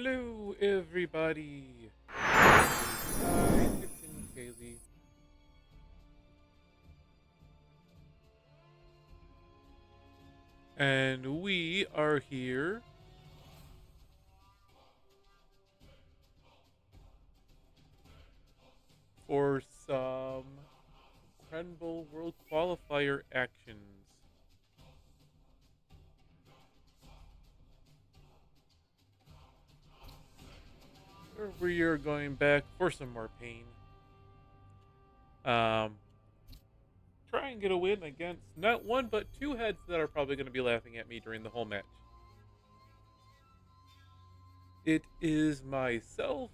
Hello, everybody. Hi, Kitchen Kaylee. And we are here for some Crenbowl World Qualifier actions. Where we are going back for some more pain. Um, Try and get a win against not one but two heads that are probably going to be laughing at me during the whole match. It is myself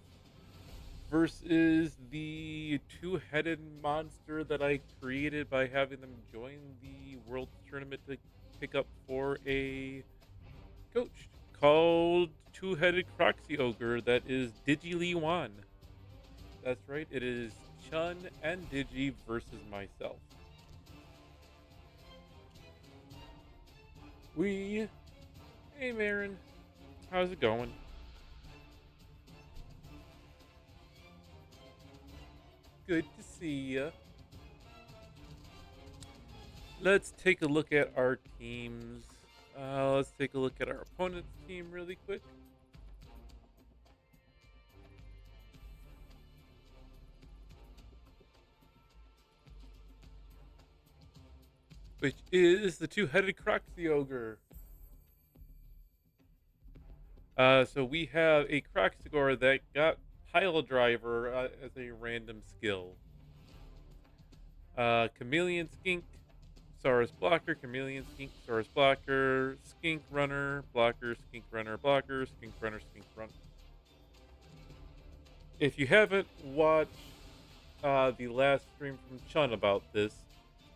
versus the two-headed monster that I created by having them join the World Tournament to pick up for a coach called Two-Headed Croxy Ogre that is Digi Wan. That's right, it is Chun and Digi versus myself. Hey Marin, how's it going? Good to see ya. Let's take a look at our teams. Let's take a look at our opponent's team really quick. Which is the two-headed Croxy Ogre. So we have a Croxigore that got Pile Driver as a random skill. Chameleon Skink, Saurus Blocker, Chameleon Skink, Saurus Blocker, Skink Runner, Blocker, Skink Runner, Blocker, Skink Runner, Skink Runner. If you haven't watched the last stream from Chun about this,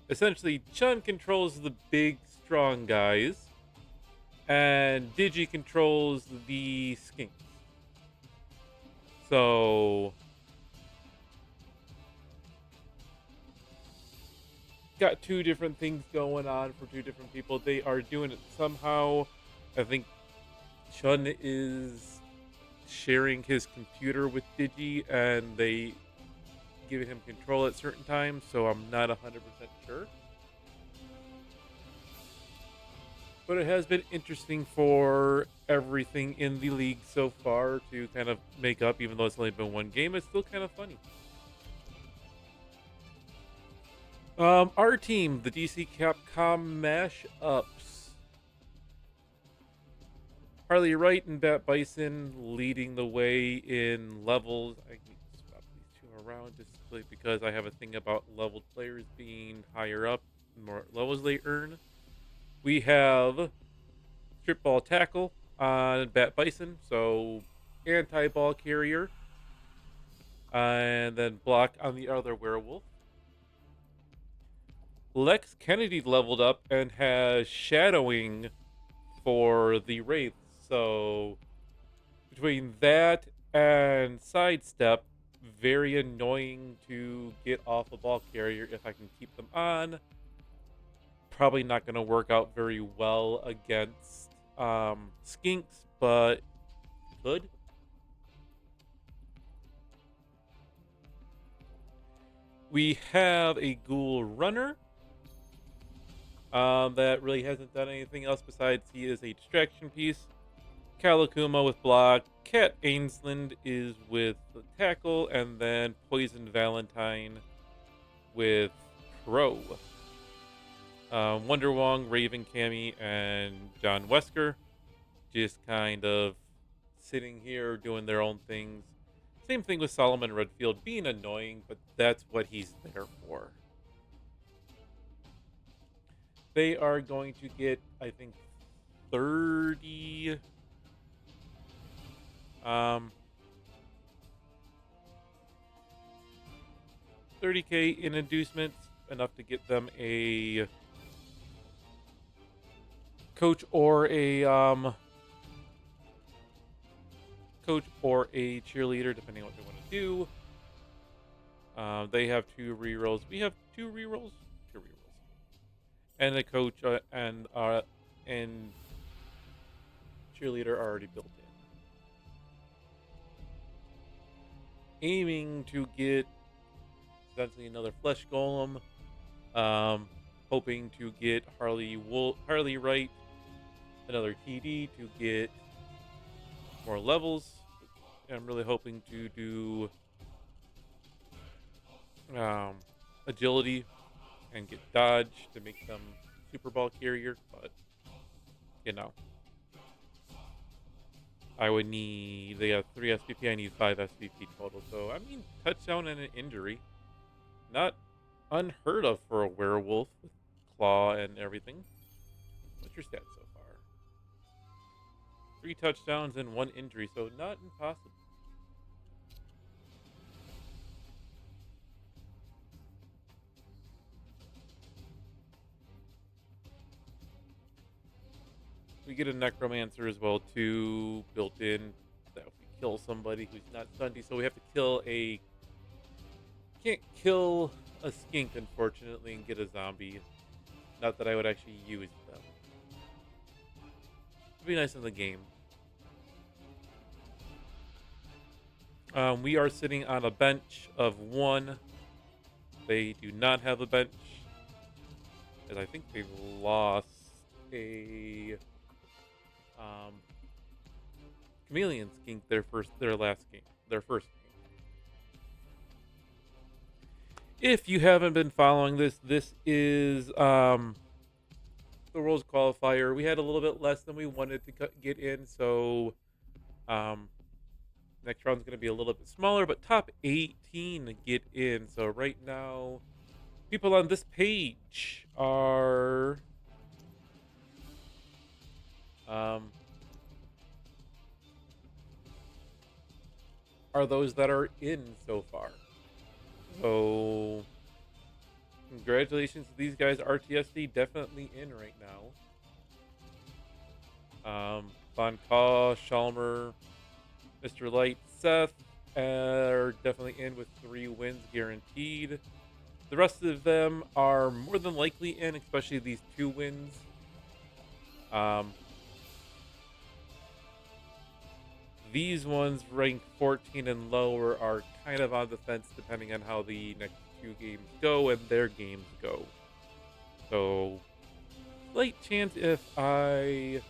essentially Chun controls the big, strong guys, and Digi controls the skinks. So got two different things going on for two different people. They are doing it somehow. I think Chun is sharing his computer with Digi, and they give him control at certain times, so I'm not 100% sure. But it has been interesting for everything in the league so far to kind of make up, even though it's only been one game. It's still kind of funny. Our team, the DC Capcom Mashups. Harley Wright and Bat Bison leading the way in levels. I can swap these two around just because I have a thing about leveled players being higher up, the more levels they earn. We have Strip Ball Tackle on Bat Bison, so anti-ball carrier. And then Block on the other werewolf. Lex Kennedy leveled up and has Shadowing for the Wraith. So between that and Sidestep, very annoying to get off a ball carrier if I can keep them on. Probably not going to work out very well against Skinks, but good. We have a Ghoul Runner that really hasn't done anything else besides he is a distraction piece. Calakuma with Block. Cat Ainsland is with the Tackle, and then Poison Valentine with Crow. Wonder Wong, Raven Cammy, and John Wesker just kind of sitting here doing their own things. Same thing with Solomon Redfield being annoying, but that's what he's there for. They are going to get, I think, 30 30K in inducements, enough to get them a coach or a cheerleader, depending on what they want to do. They have 2 rerolls. We have 2 rerolls, 2 rerolls, and the coach and cheerleader are already built in. aiming to get essentially another flesh golem. Um, Hoping to get Harley right, another TD to get more levels. I'm really hoping to do um, agility and get dodge to make them super ball carrier, but you know, I would need, they have 3 SPP, I need 5 SPP total. So I mean, touchdown and an injury, not unheard of for a werewolf with claw and everything. What's your stats so far? 3 touchdowns and 1 injury, so not impossible. We get a necromancer as well too, built in, that if we kill somebody who's not Sunday, so we have to kill a, can't kill a skink unfortunately and get a zombie. Not that I would actually use them. It'd be nice in the game. We are sitting on a bench of 1. They do not have a bench, as I think they lost a chameleon skink their last game, their first game. If you haven't been following this is the World's Qualifier. We had a little bit less than we wanted to get in, so um, next round's going to be a little bit smaller, but top 18 get in. So right now, people on this page um, are those that are in so far. So congratulations to these guys. RTSD definitely in right now. Von Kaw, Shalmer, Mr. Light, Seth are definitely in with 3 wins guaranteed. The rest of them are more than likely in, especially these 2 wins. These ones ranked 14 and lower are kind of on the fence depending on how the next 2 games go and their games go. So, slight chance if I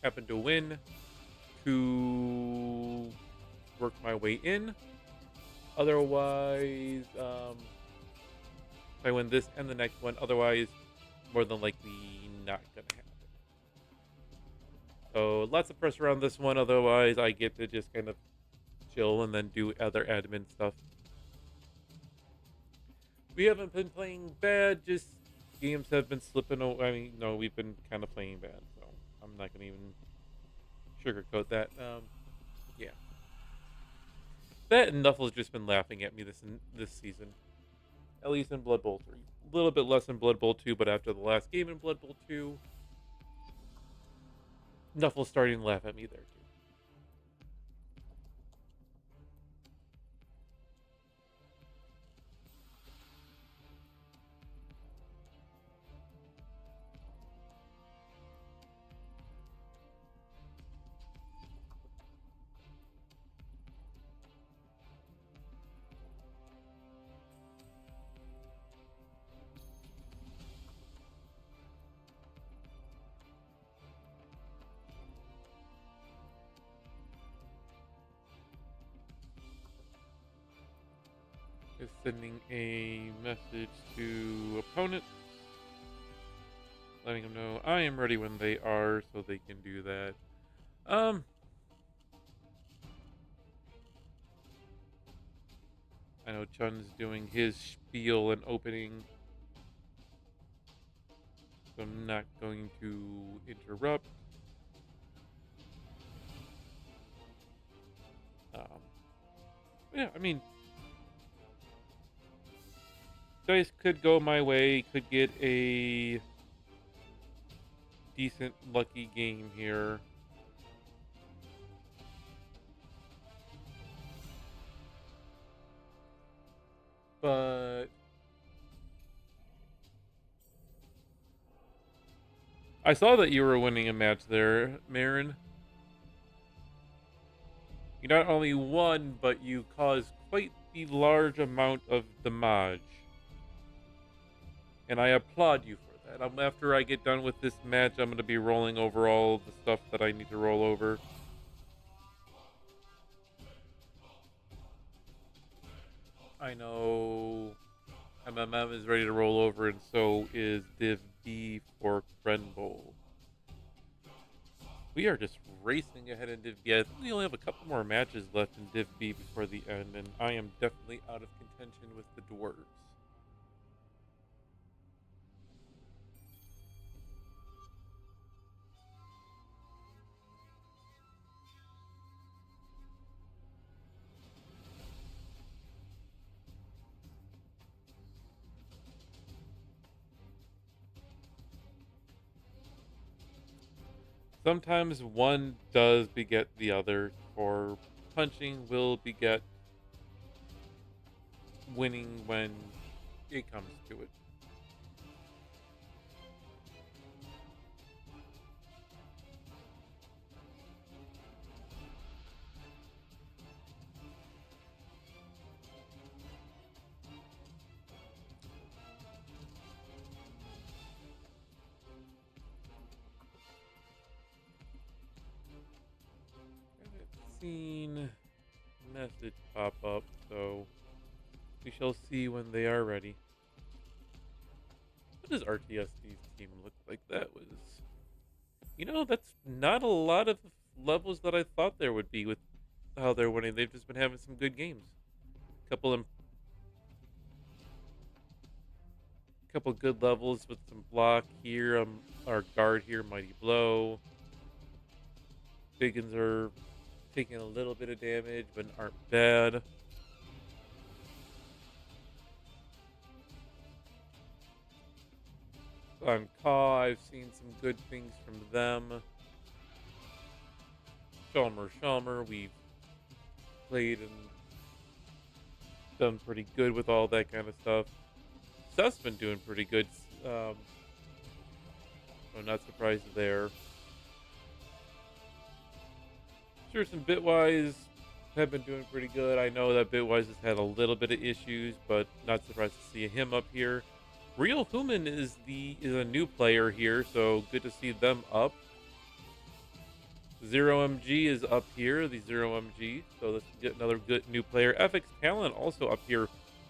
happen to win to work my way in. Otherwise, if I win this and the next one, otherwise, more than likely not gonna happen. So lots of pressure on this one. Otherwise, I get to just kind of chill and then do other admin stuff. We haven't been playing bad. Just games have been slipping. I mean, no, we've been kind of playing bad. So I'm not gonna even sugarcoat that. Yeah. That and Nuffle's just been laughing at me this season. At least in Blood Bowl 3. A little bit less in Blood Bowl 2, but after the last game in Blood Bowl 2, Nuffle's starting to laugh at me there too. Is sending a message to opponents, letting them know I am ready when they are, so they can do that. I know Chun's doing his spiel and opening, so I'm not going to interrupt. Yeah, I mean, dice could go my way, could get a decent lucky game here. But I saw that you were winning a match there, Marin. You not only won, but you caused quite the large amount of damage. And I applaud you for that. After I get done with this match, I'm going to be rolling over all the stuff that I need to roll over. I know MMM is ready to roll over, and so is Div B for Crenbowl. We are just racing ahead in Div B. I think we only have a couple more matches left in Div B before the end, and I am definitely out of contention with the dwarves. Sometimes one does beget the other, or punching will beget winning when it comes to it. Haven't seen message pop up, so we shall see when they are ready. What does RTSD's team look like? That was, that's not a lot of levels that I thought there would be with how they're winning. They've just been having some good games. Couple of couple good levels with some block here. Our guard here, Mighty Blow. Biggins are taking a little bit of damage, but aren't bad. On Caw, I've seen some good things from them. Shalmer, we've played and done pretty good with all that kind of stuff. Seth's been doing pretty good. So not surprised there. Sure, some Bitwise have been doing pretty good. I know that Bitwise has had a little bit of issues, but not surprised to see him up here. Real Human is a new player here, so good to see them up. Zero MG is up here, the Zero MG, so let's get another good new player. FX Talent also up here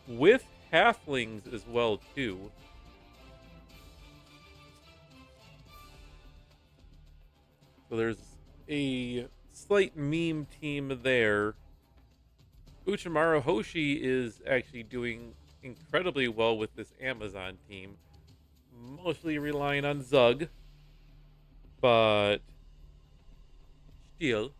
with halflings as well too. So there's a slight meme team there. Uchimaru Hoshi is actually doing incredibly well with this Amazon team. Mostly relying on Zug, but still.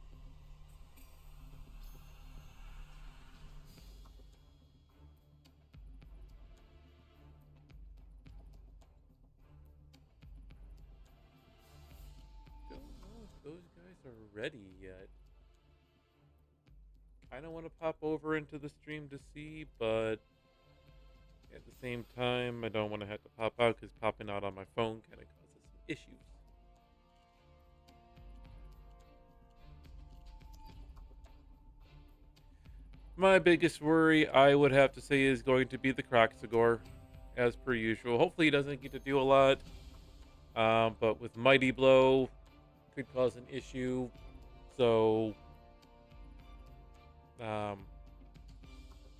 Don't know if those guys are ready yet. Kind of want to pop over into the stream to see, but at the same time, I don't want to have to pop out because popping out on my phone kind of causes some issues. My biggest worry, I would have to say, is going to be the Croxagore, as per usual. Hopefully, he doesn't get to do a lot, but with Mighty Blow, could cause an issue. So,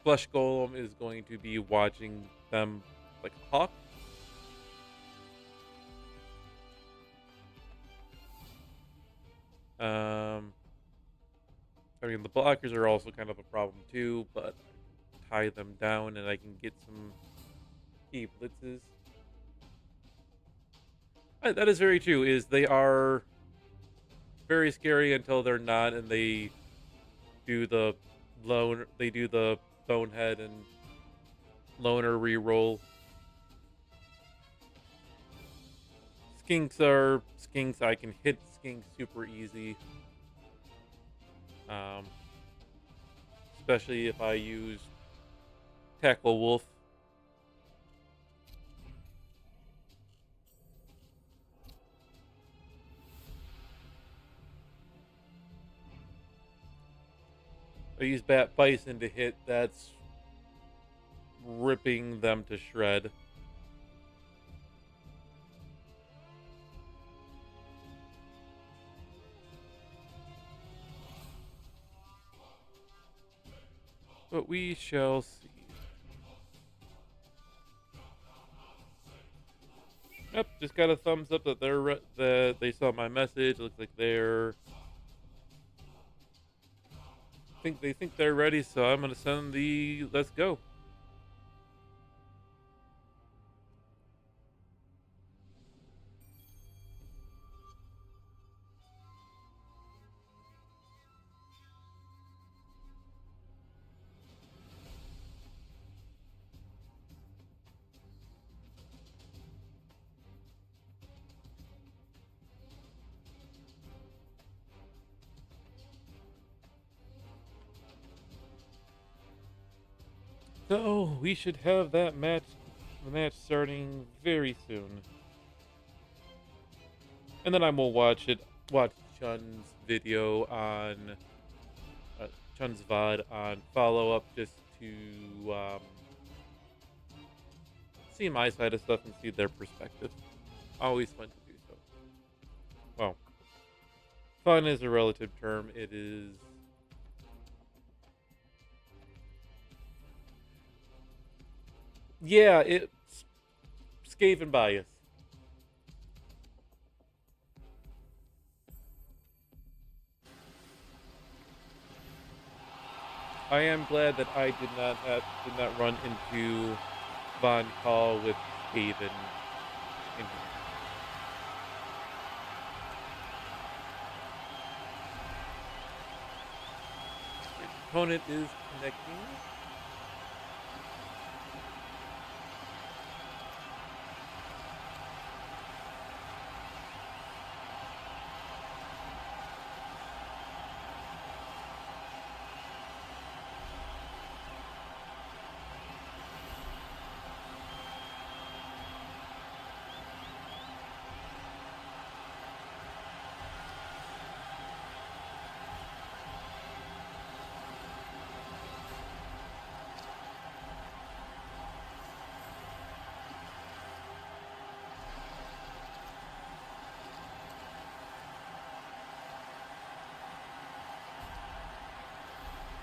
Flesh Golem is going to be watching them like a hawk. I mean, the blockers are also kind of a problem too, but tie them down and I can get some key blitzes. That is very true. Is they are very scary until they're not, and they do the bonehead and loner reroll. Skinks are skinks. I can hit skinks super easy. Especially if I use Tackle Wolf. I use Bat Bison to hit. That's ripping them to shred. But we shall see. Yep, just got a thumbs up that that they saw my message. Looks like they think they're ready, so I'm gonna send the let's go. So we should have the match starting very soon, and then I will watch Chun's video on Chun's VOD on follow up just to see my side of stuff and see their perspective. Always fun to do so. Well, fun is a relative term. It is. Yeah, it's scathing bias. I am glad that I did not run into Von Call with Haven in here. Your opponent is connecting.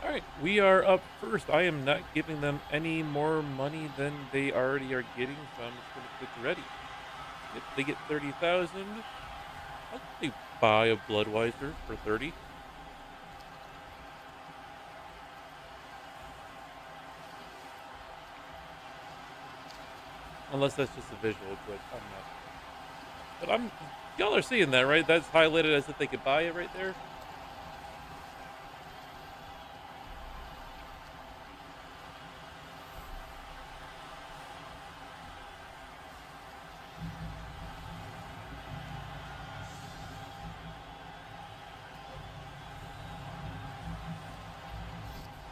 All right, we are up first. I am not giving them any more money than they already are getting, so I'm just going to click ready. If they get 30,000, I'll probably buy a Bloodweiser for 30. Unless that's just a visual, but I'm not. But y'all are seeing that, right? That's highlighted as if they could buy it right there.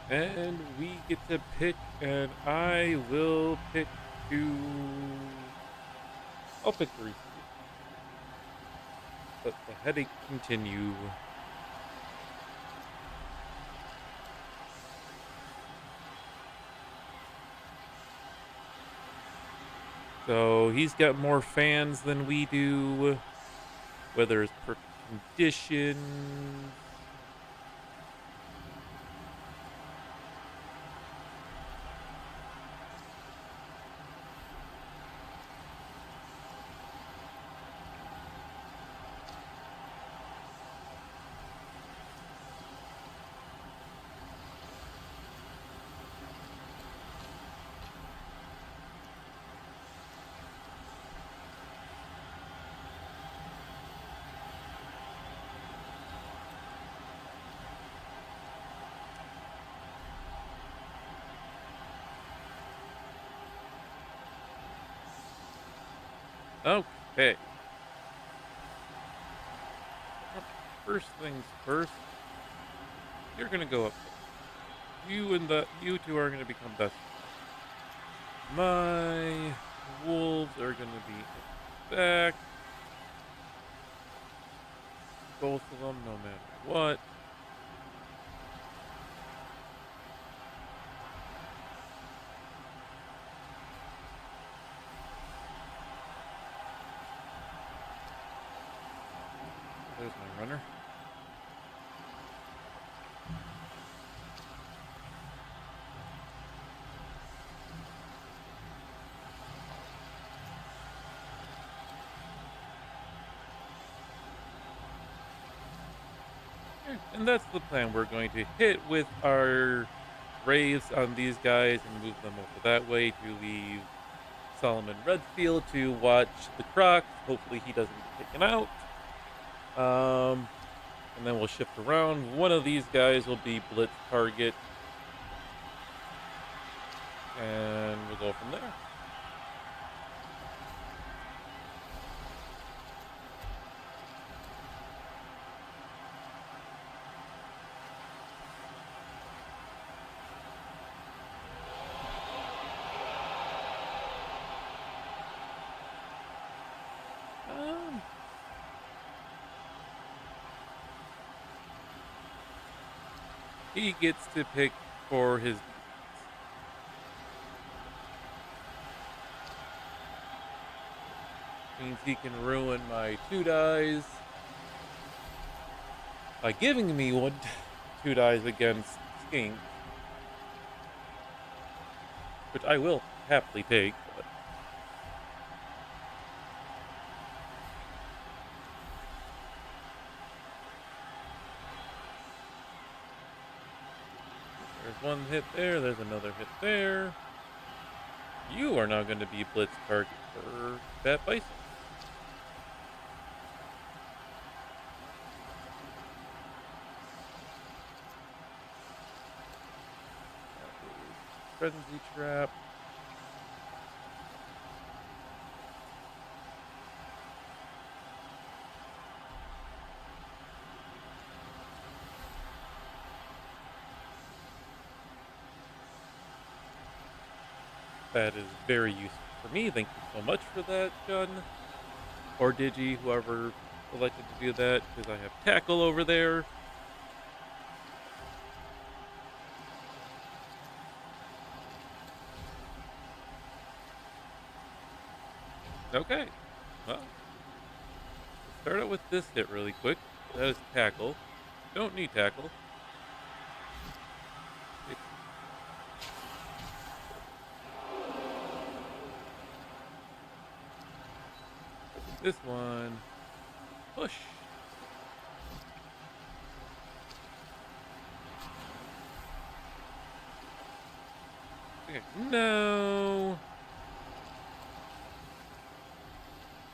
And we get to pick, and I will pick two. I'll pick three. Let the headache continue. So he's got more fans than we do, whether it's per conditions. Okay. First things first, you're gonna go up there. You two are gonna become best friends. My wolves are gonna be in back. Both of them, no matter what. there's my runner. And that's the plan. We're going to hit with our raves on these guys and move them over that way to leave Solomon Redfield to watch the Crocs. Hopefully he doesn't get taken out. And then we'll shift around. One of these guys will be Blitz target. And we'll go from there. He gets to pick for his defense. Means he can ruin my 2 dies by giving me 2 dies against Skink, which I will happily take. But there's one hit there. There's another hit there. You are now going to be Blitz target for Fat Bison. Frenzy trap. That is very useful for me. Thank you so much for that, Gun. Or Digi, whoever elected to do that, because I have Tackle over there. Okay. Well, let's start out with this hit really quick. That is Tackle. Don't need Tackle. This one. Push. Okay. No.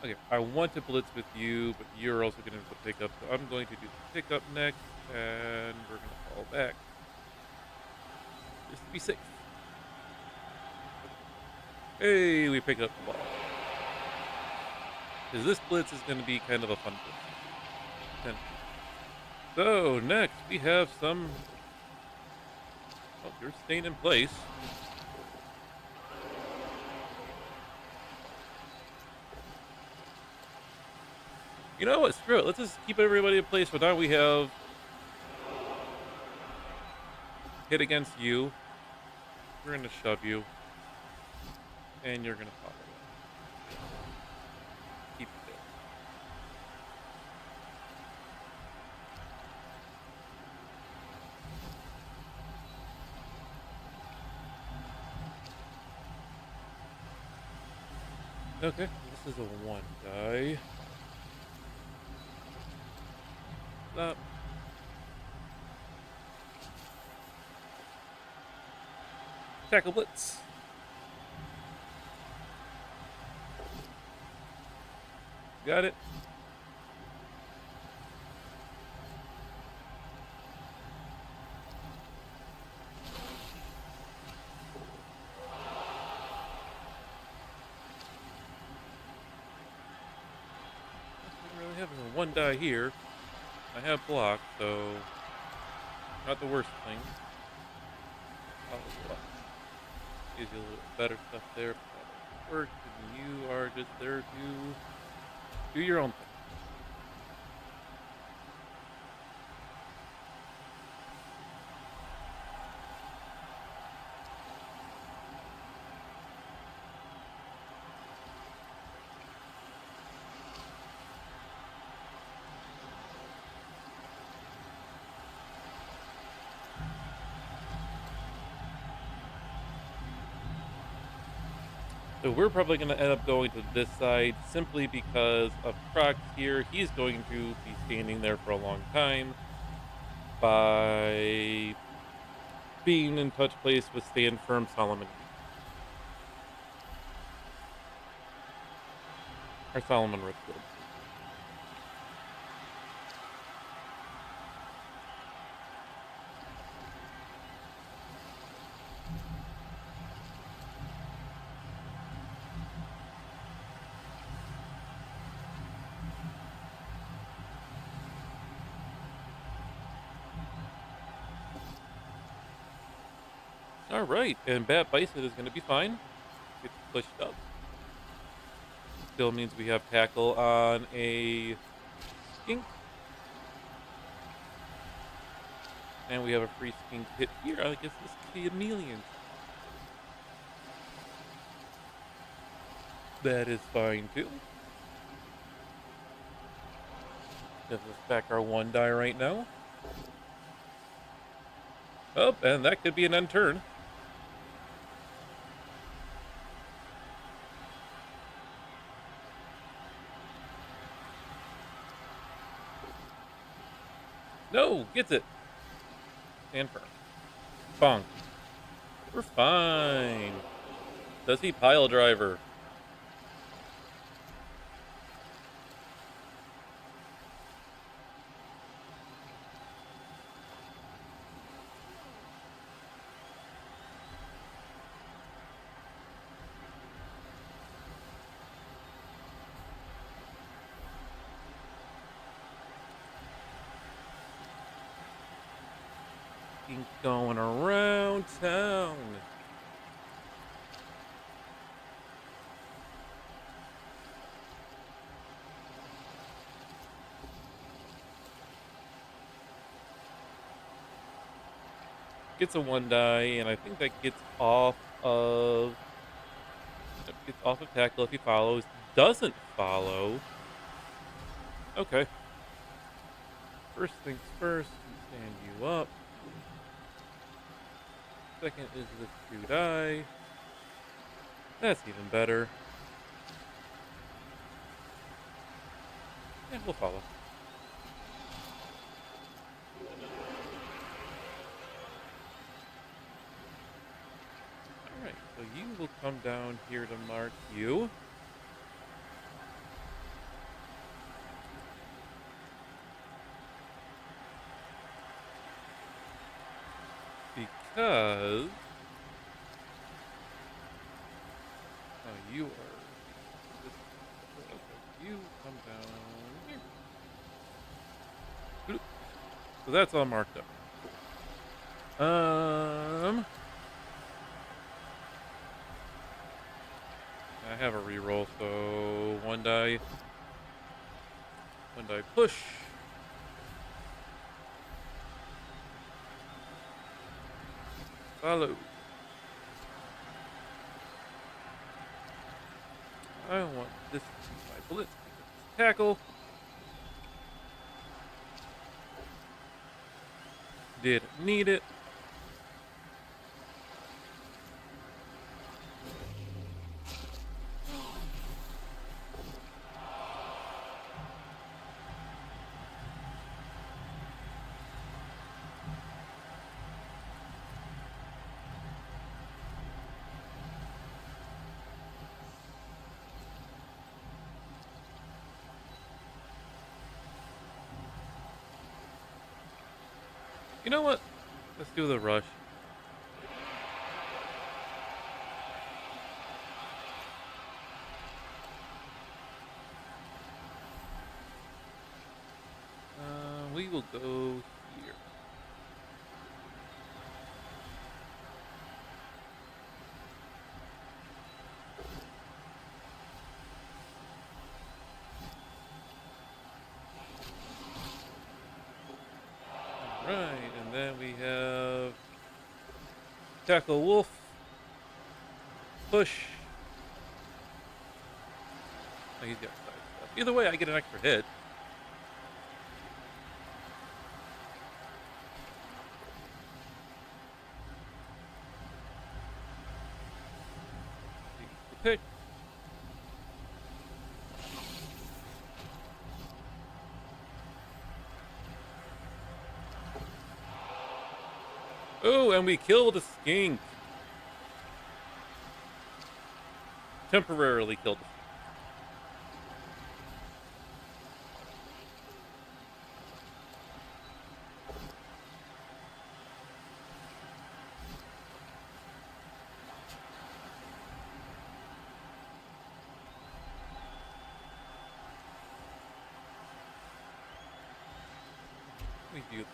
Okay, I want to blitz with you, but you're also going to have to pick up. So I'm going to do the pick up next, and we're going to fall back. Just to be safe. Hey, we picked up the ball. Because this blitz is going to be kind of a fun blitz. So, next, we have some... Oh, you're staying in place. You know what? Screw it. Let's just keep everybody in place. So now we have hit against you. We're going to shove you. And you're going to follow it. Keep it there. Okay. This is a 1 die. Stop. Tackle blitz. Got it. I don't really have a 1 die here. I have block, so not the worst thing. Block. Gives you a little better stuff there. Work, and you are just there to do your own thing. So we're probably going to end up going to this side simply because of Crocs here. He's going to be standing there for a long time by being in touch place with Stand Firm Solomon Wheat or Solomon Richfield. All right, and Bat Bison is going to be fine. Gets pushed up. Still means we have tackle on a skink. And we have a free skink hit here. I guess this could be a million. That is fine too. Gives us back our 1 die right now. Oh, and that could be an end turn. No, gets it. Stand firm. Bonk. We're fine. Does he pile driver? Skink going around town. Gets a 1 die, and I think that gets off of tackle if he follows. Doesn't follow. Okay. First things first, stand you up. Second is this 2 die. That's even better. Yeah, we'll follow. Alright, so you will come down here to mark you. Because you are okay, you come down here. Bloop. So that's all marked up. I have a reroll, so 1 die push. Follow. I want this to be my blitz. Tackle. Didn't need it. You know what? Let's do the rush. We will go here. Right, and then we have tackle wolf, push. Oh, he's got side stuff. Either way, I get an extra hit. Pick. Oh, and we killed a skink. Temporarily killed a skink. Let me do this.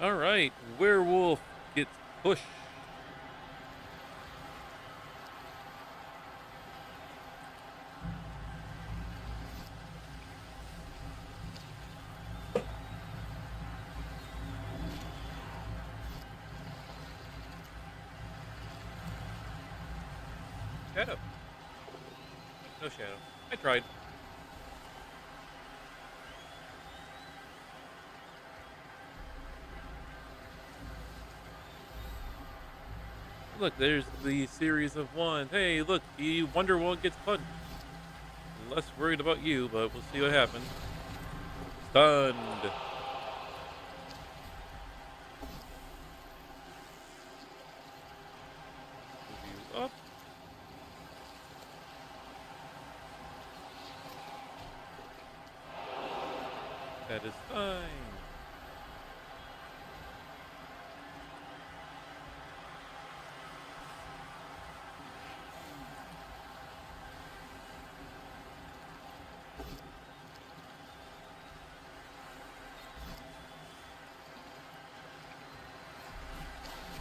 All right, werewolf gets pushed. Shadow. No shadow. I tried. Look, there's the series of one. Hey, look, the Wonderwall gets punched. Less worried about you, but we'll see what happens. Stunned. Move you up. That is fine.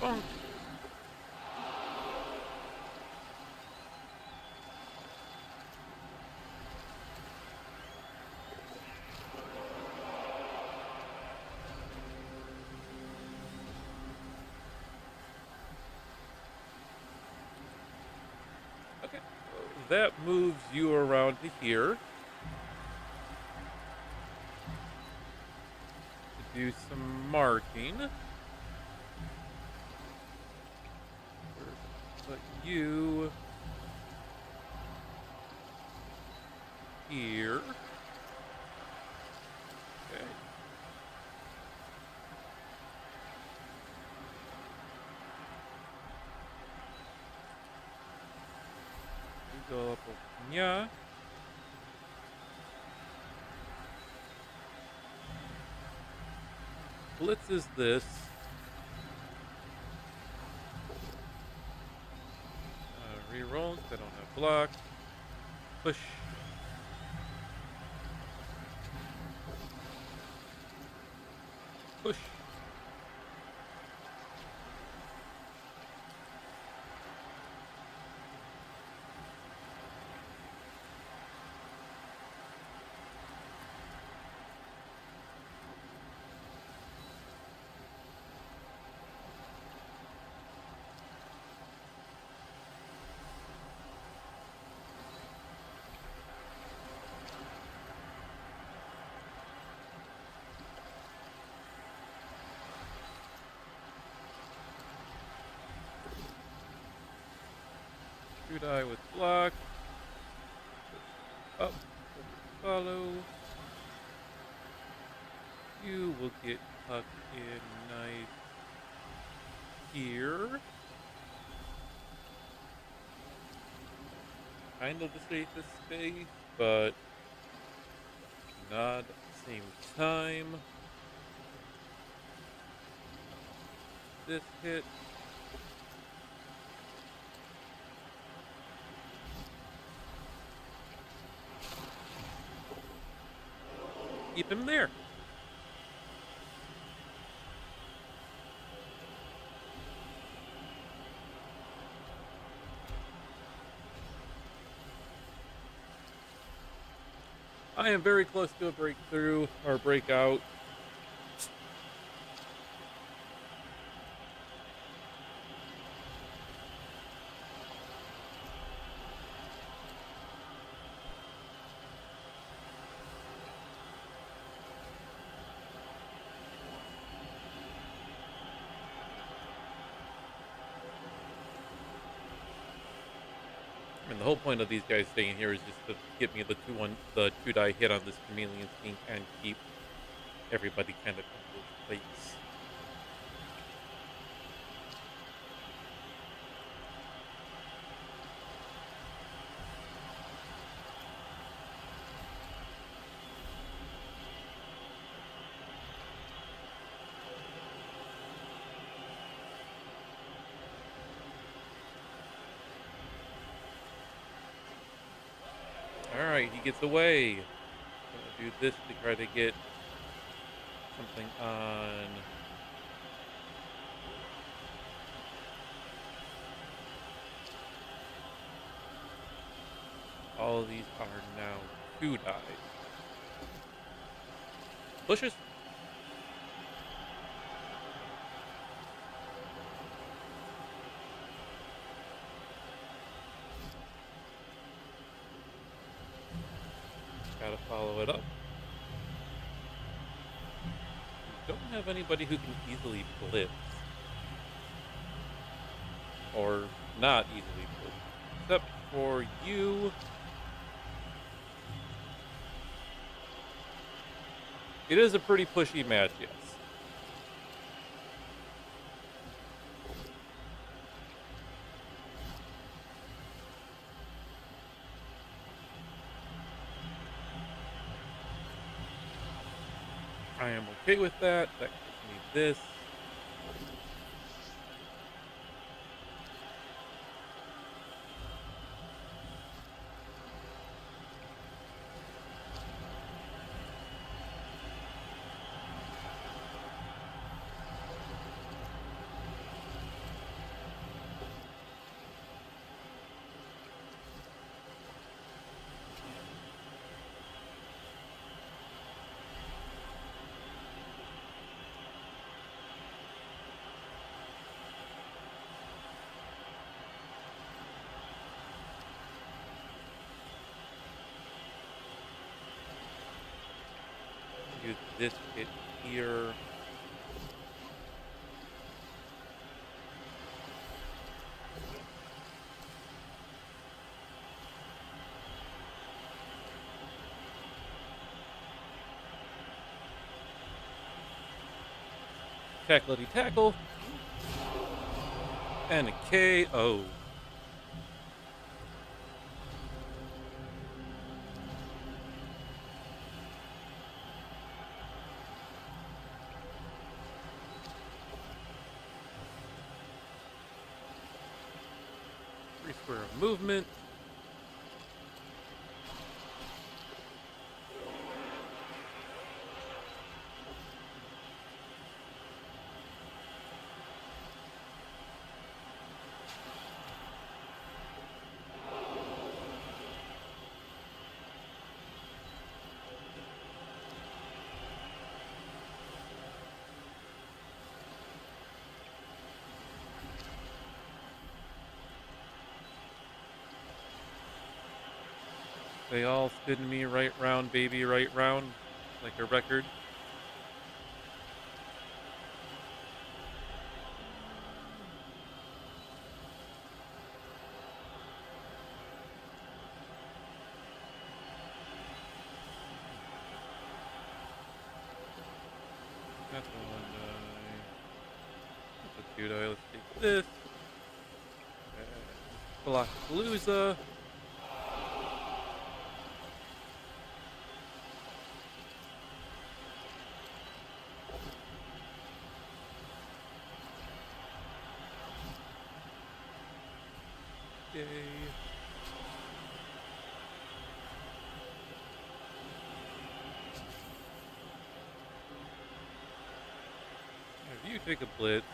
Bonk. Okay. That moves you around to here to do some marking. Put you here. Okay. You go up yeah. Blitz is this. Reroll, 'cause I don't have block. Push. Push. Shoot eye with block. Up. Follow. You will get tucked in nice here. Kind of the safest space, but not at the same time. This hit. Keep him there. I am very close to a breakthrough or breakout. The whole point of these guys staying here is just to get me the 2 die hit on this chameleon skink and keep everybody kind of in place. Alright, he gets away. Gonna do this to try to get something on. All of these are now 2 die. Bushes. Gotta follow it up. We don't have anybody who can easily blitz. Or not easily blitz. Except for you. It is a pretty pushy match, yes. I am okay with that. That gives me this. Do this hit here. Tacklety tackle. And a KO. Free square of movement. They all spin me right round, baby, right round, like a record. That's a 1 die. That's a 2 die. Let's take this. Block Palooza. Yay. If you take a blitz.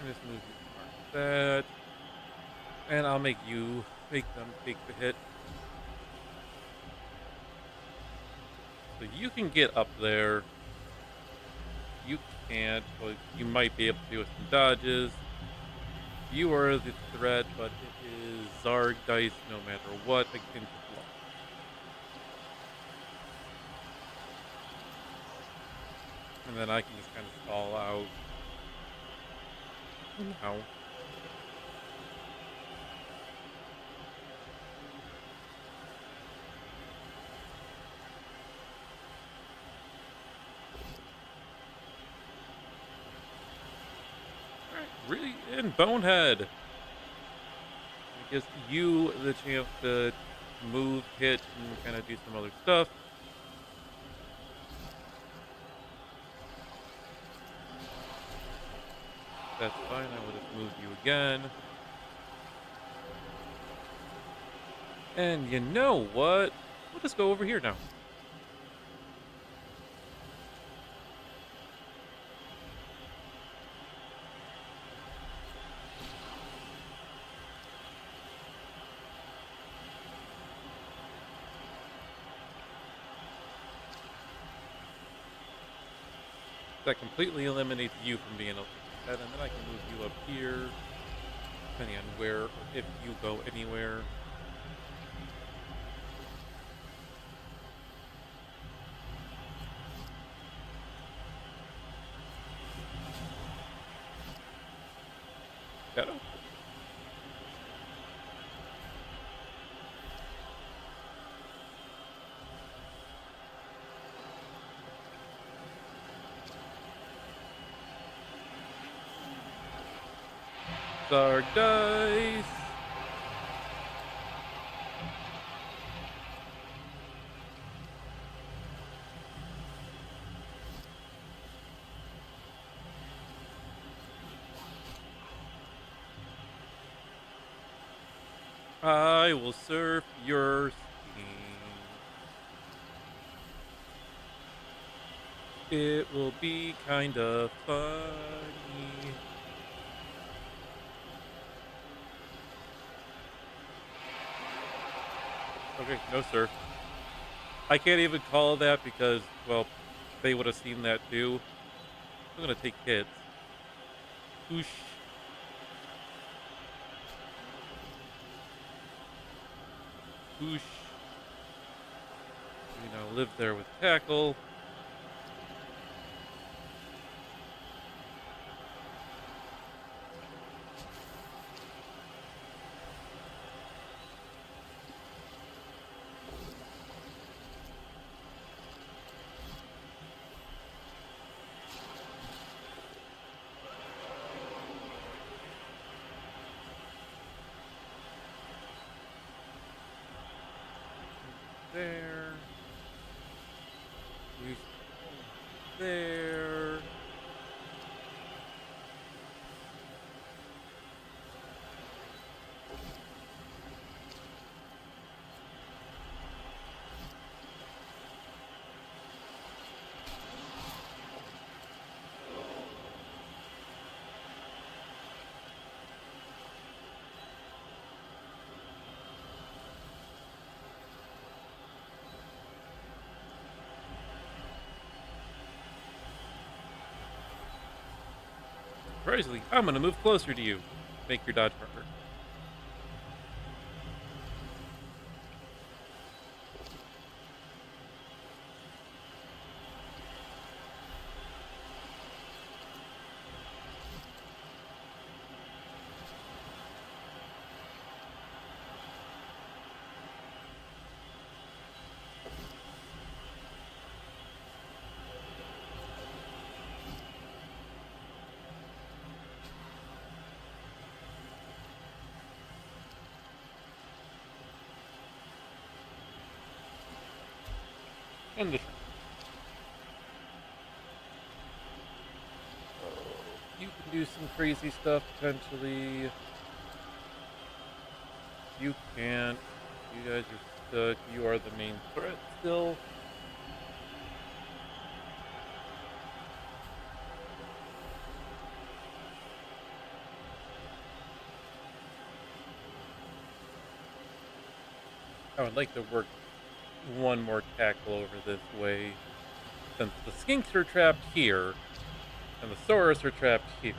Just move you mark that. And I'll make them take the hit. So you can get up there. You can't. Well, you might be able to with some dodges. You are the threat, but it is Zarg dice no matter what, akin to bluff. And then I can just kind of stall out for now. Alright, really in Bonehead. It gives you the chance to move, hit, and kind of do some other stuff. That's fine. I will just move you again. And you know what? We'll just go over here now. That completely eliminates you from being able to do that, and then I can move you up here, depending on where, or if you go anywhere. Shadow? Dark dice. I will surf your scheme. It will be kind of funny. Okay, no surf. I can't even call that because, well, they would have seen that too. I'm gonna take hits. Whoosh. Whoosh. You know, live there with tackle. There. Whoosh. There. Surprisingly, I'm gonna move closer to you. Make your dodge harder. And the you can do some crazy stuff potentially. You can't. You guys are stuck. You are the main threat still. I would like to work one more tackle over this way. Since the skinks are trapped here, And the Saurus are trapped here.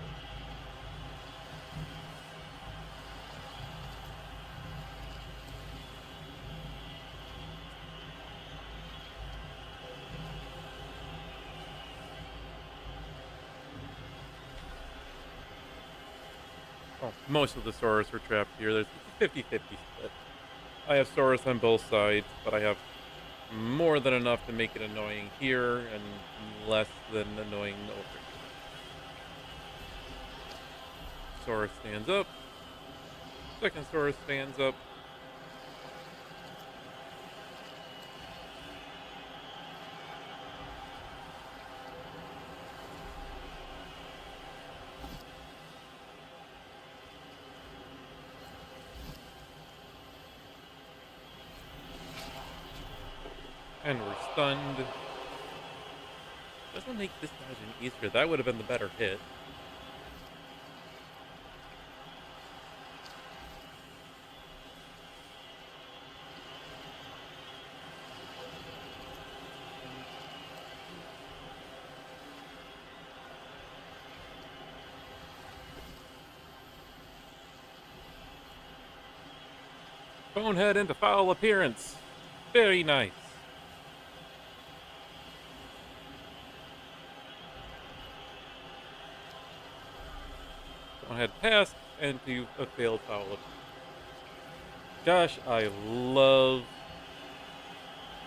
Oh, most of the Saurus are trapped here. There's a 50-50 split. I have Saurus on both sides, but I have more than enough to make it annoying here and less than annoying over here. Saurus stands up. Second Saurus stands up. And we're stunned. Doesn't make this dodge any easier. That would have been the better hit. Bonehead into foul appearance. Very nice. Bonehead passed into a failed foul appearance. Gosh, I love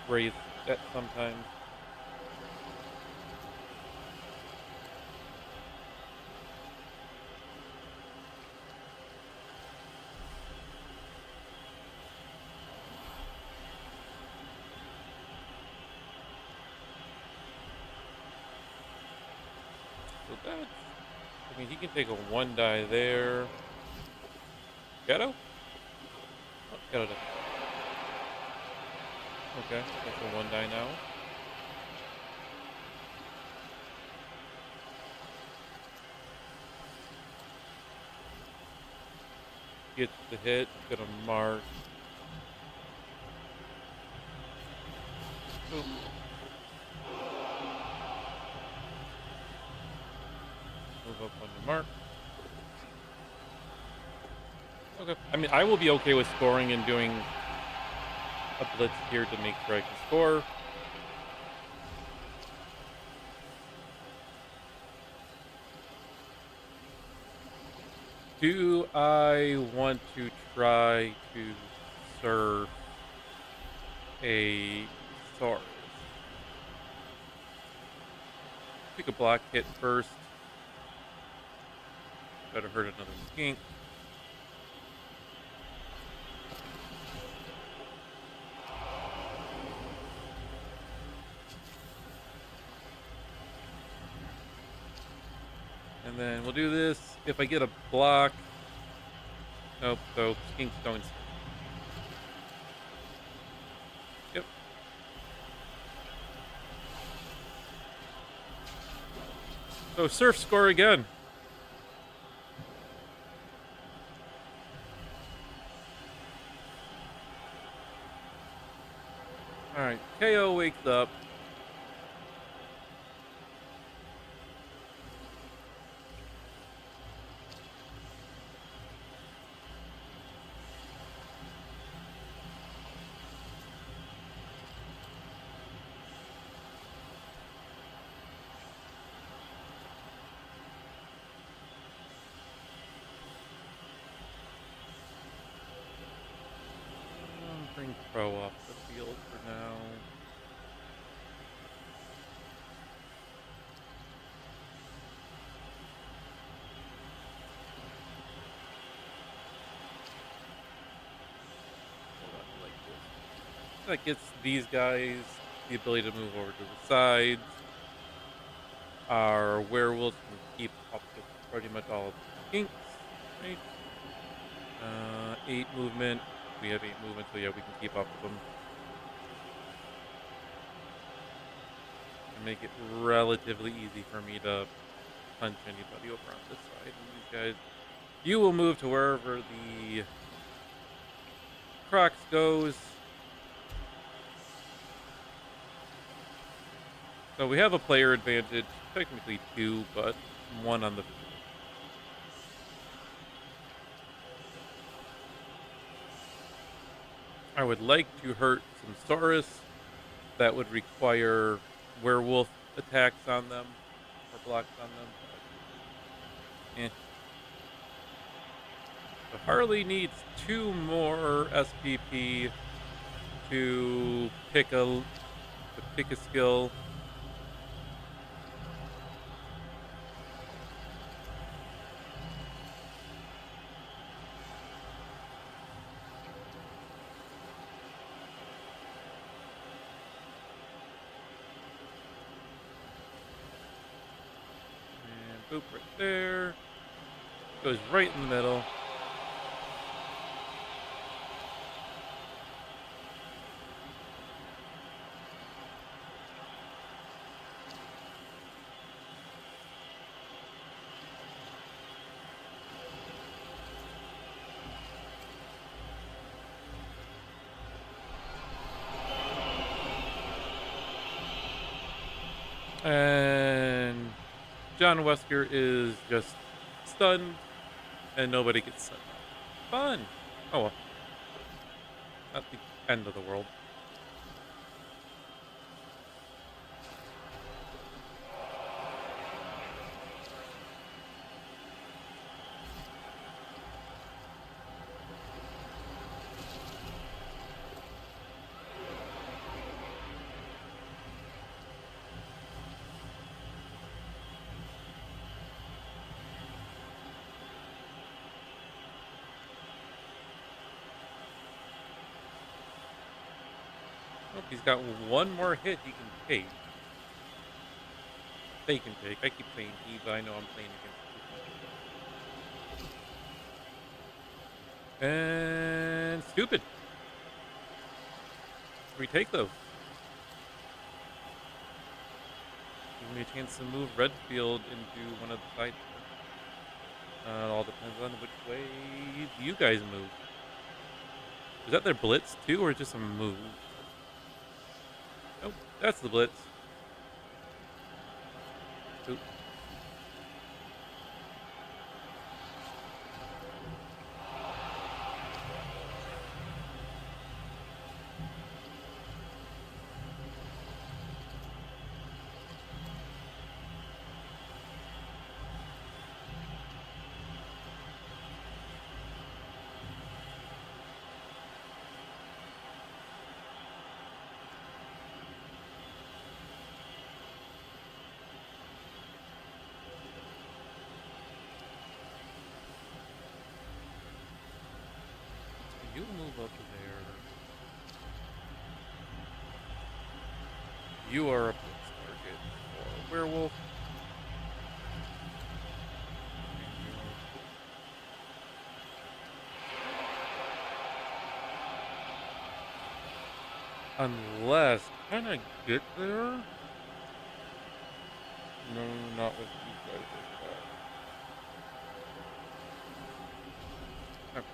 Wraith that sometimes. So that's, I mean, he can take a 1-die there. Ghetto? Oh, Ghetto doesn't. Okay, that's a 1-die now. Gets the hit, gonna mark. Boom. Move up on the mark. Okay. I mean, I will be okay with scoring and doing a blitz here to make sure I can score. Do I want to try to serve a Saurus? Take a block hit first. Better hurt another skink. And then we'll do this. If I get a block. Nope, so skinks don't. Yep. So surf score again. Alright, KO wakes up. Bring Pro off the field for now. That gets these guys the ability to move over to the sides. Our werewolves can keep up with pretty much all of the skinks, right? 8 movement. We have 8 movement, so yeah, we can keep up with them. And make it relatively easy for me to punch anybody over on this side. And these guys, you will move to wherever the Crocs goes. So we have a player advantage, technically two, but one on the field. I would like to hurt some Saurus. That would require werewolf attacks on them or blocks on them, but eh. So Harley needs two more SPP to pick a skill. And boop right there. Goes right in the middle. And John Wesker is just stunned, and nobody gets stunned off. Fun. Oh well, not the end of the world. Oh, he's got one more hit he can take. They can take. I keep saying he, but I know I'm playing against two people. And stupid. Retake those. Give me a chance to move Redfield into one of the sides. It all depends on which way you guys move. Is that their blitz too, or just a move? Oh, that's the blitz. Oop. You move up there. You are a blitz target for werewolf. Unless, can I get there? No, not with you guys like that. Okay.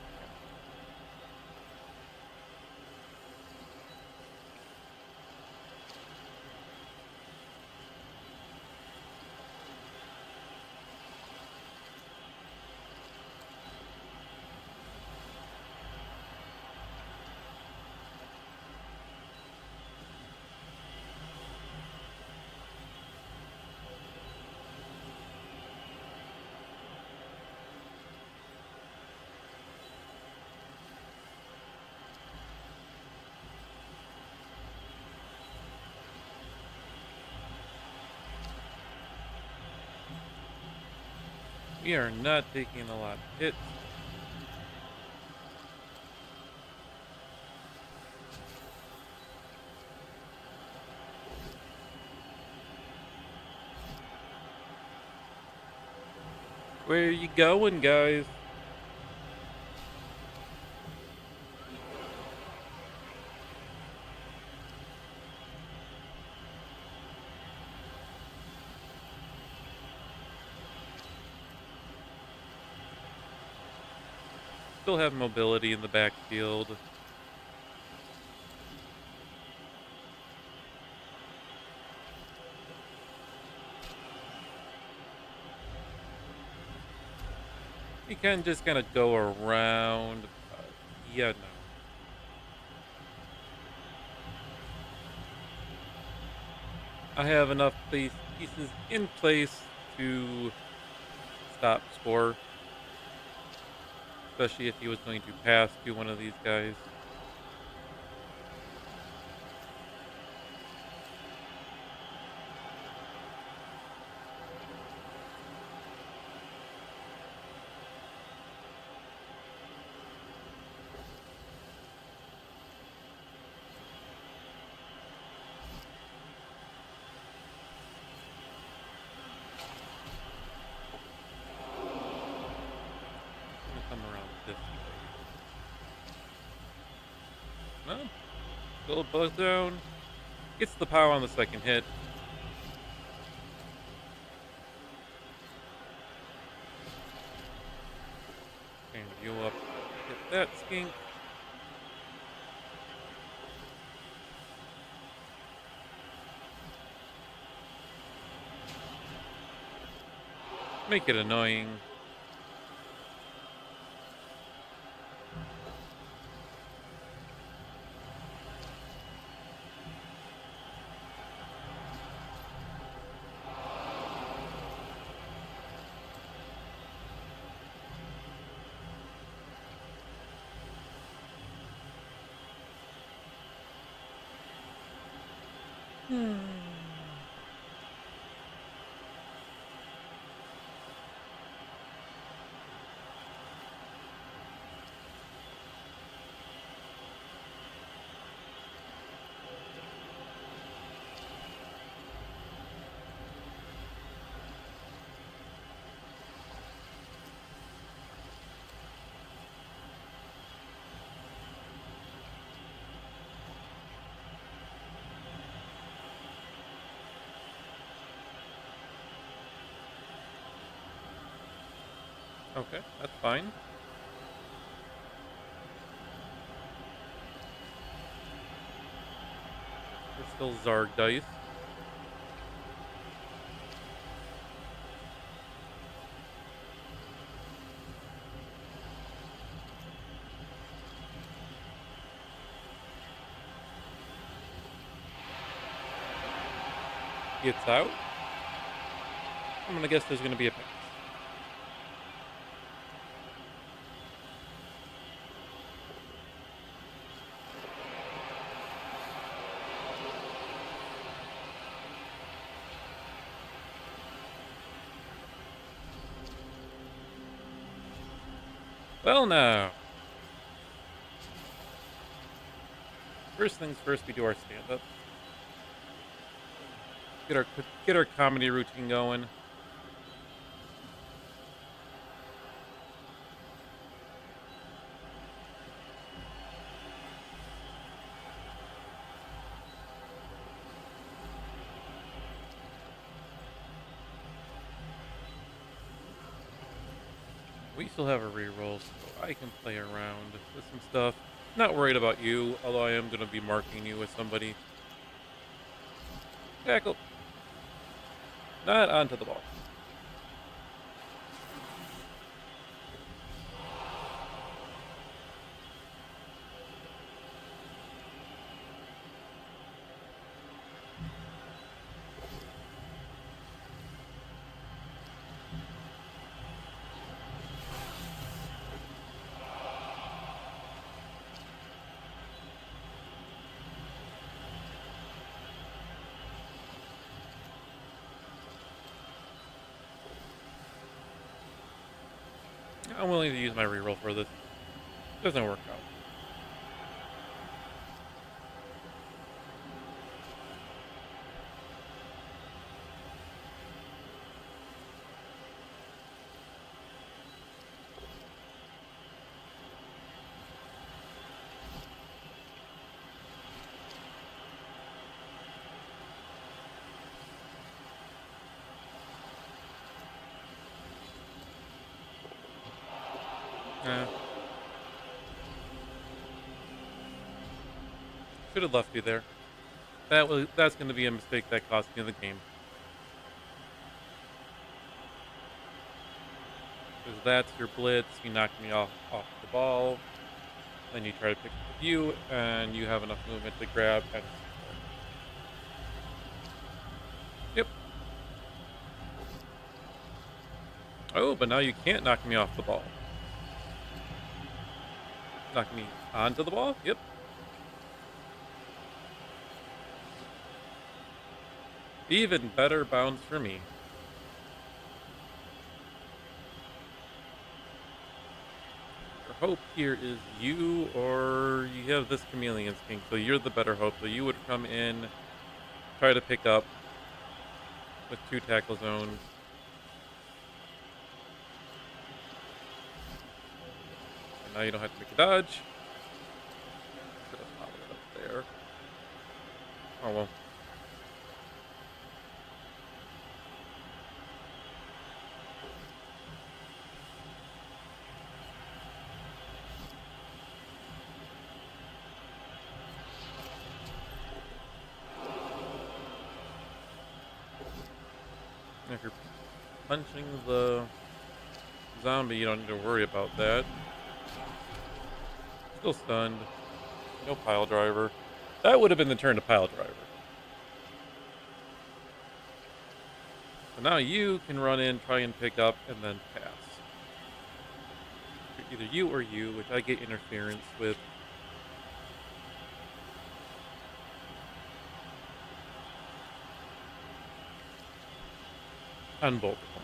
We are not taking a lot of hits. Where are you going, guys? Still have mobility in the backfield. You can just kind of go around, but yeah, no. I have enough pieces in place to stop Spore, especially if he was going to pass to one of these guys. I'm gonna come around this way. No, gold bug down. Gets the power on the second hit. And you up. Hit that skink. Make it annoying. Okay, that's fine. We're still Zarg dice. Gets out. I'm gonna guess there's gonna be a pass. Well, now. First things first, we do our stand-up. Get our comedy routine going. We still have a reroll, so I can play around with some stuff. Not worried about you, although I am going to be marking you with somebody. Tackle. Not onto the ball. I'm willing to use my reroll for this. Doesn't work out. Should have left you there. That's going to be a mistake that cost me the game. Because that's your blitz. You knock me off the ball. Then you try to pick up with you, and you have enough movement to grab and score. Yep. Oh, but now you can't knock me off the ball. Knock me onto the ball? Yep. Even better bounds for me. Your hope here is you, or you have this Chameleon's King, so you're the better hope. So you would come in, try to pick up with 2 tackle zones. And now you don't have to make a dodge. Should have followed it up there. Oh well. If you're punching the zombie, you don't need to worry about that. Still stunned. No pile driver. That would have been the turn to pile driver. So now you can run in, try and pick up, and then pass. Either you or you, which I get interference with. On both of them.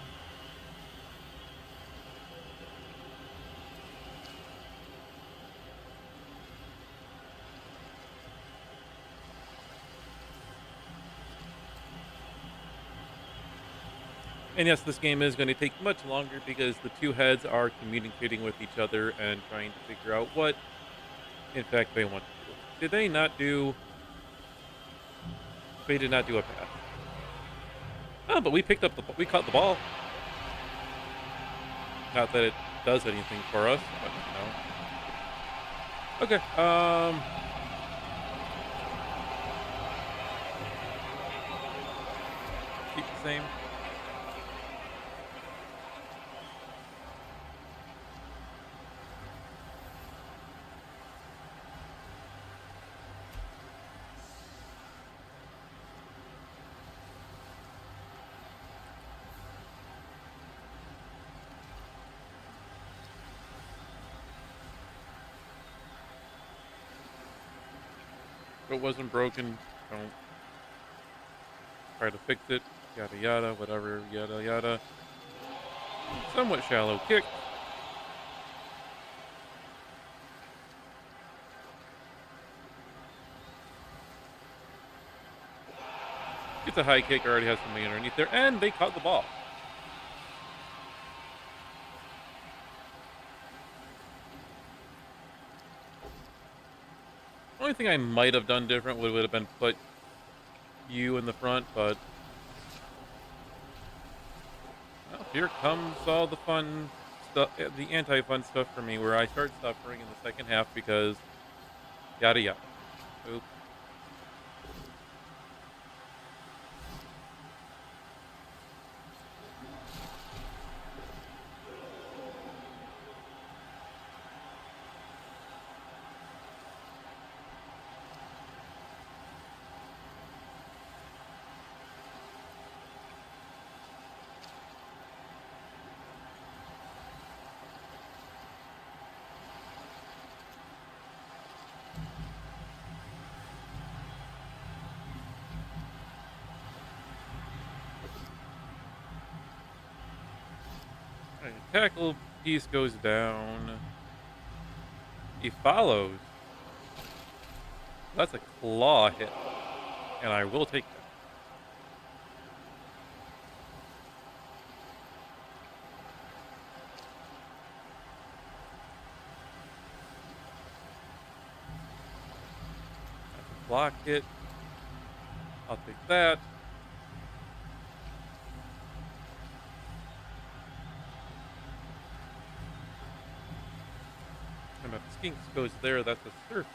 And yes, this game is going to take much longer because the 2 heads are communicating with each other and trying to figure out what, in fact, they want to do. Did they not do... They did not do a pass. Oh, but we picked up we caught the ball. Not that it does anything for us, but Okay, keep the same. If it wasn't broken, don't try to fix it. Yada yada, whatever, yada yada. Somewhat shallow kick. It's a high kick, already has something underneath there, and they caught the ball. Only thing I might have done different would have been put you in the front, but well, here comes all the fun stuff, the anti-fun stuff for me, where I start suffering in the second half because yada yada. Oop. Alright, tackle piece goes down. He follows. That's a claw hit, and I will take that. That's a block hit. I'll take that. And if Skinks goes there, that's a surf.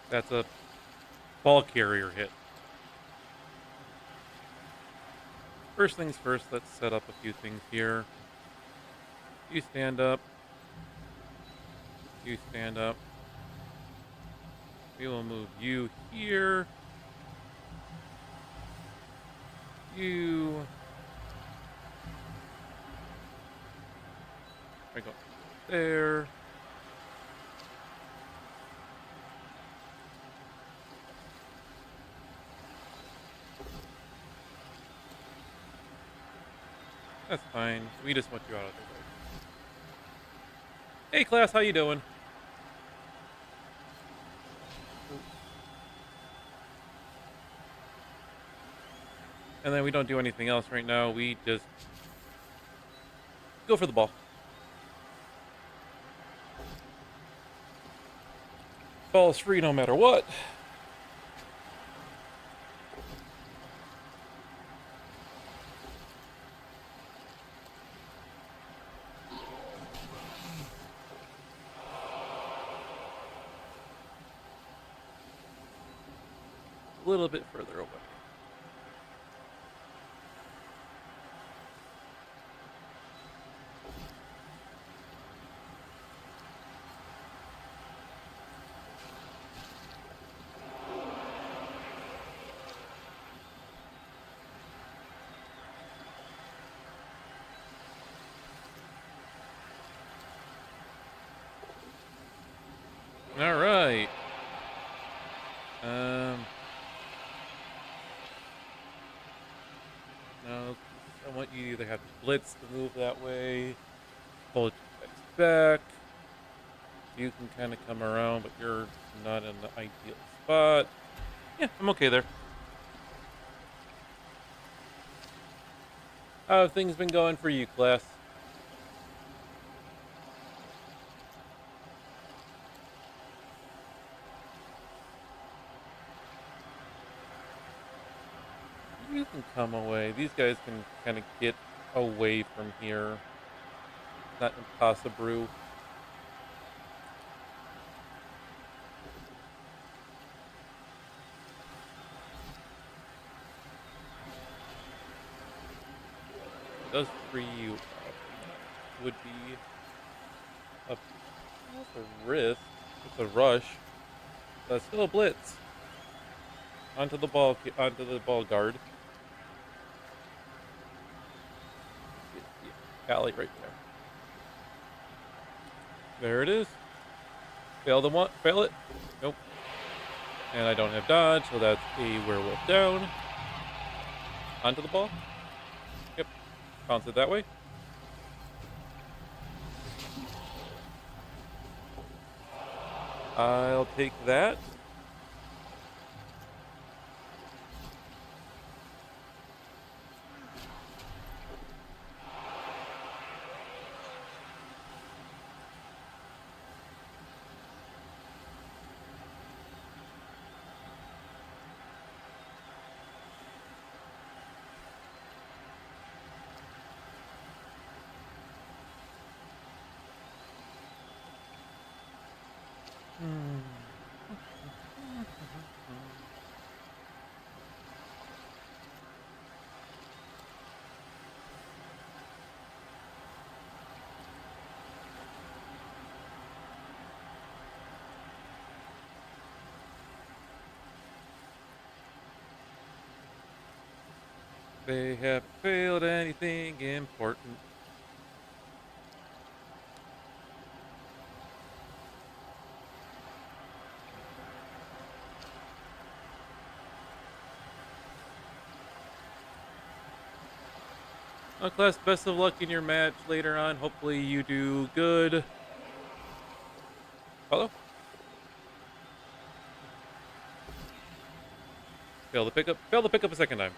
That's a ball carrier hit. First things first, let's set up a few things here. You stand up. You stand up. We will move you here. You. I go there. That's fine. We just want you out of the way. Hey, class, how you doing? And then we don't do anything else right now. We just go for the ball. Ball's free no matter what. A little bit further away. All right. No, I want you to either have the blitz to move that way, pull it back. You can kind of come around, but you're not in the ideal spot. Yeah, I'm okay there. How have things been going for you, class? You can come away. These guys can kind of get away from here. Not impossible. It does free you up. Would be a, a risk. It's a rush. Still a blitz. Onto the ball guard. Alley right there. There it is. Fail the one. Fail it. Nope. And I don't have dodge, so that's a werewolf down. Onto the ball. Yep. Bounce it that way. I'll take that. They have failed anything important. Well, class, best of luck in your match later on. Hopefully you do good. Hello? Fail the pickup. Fail the pickup a second time.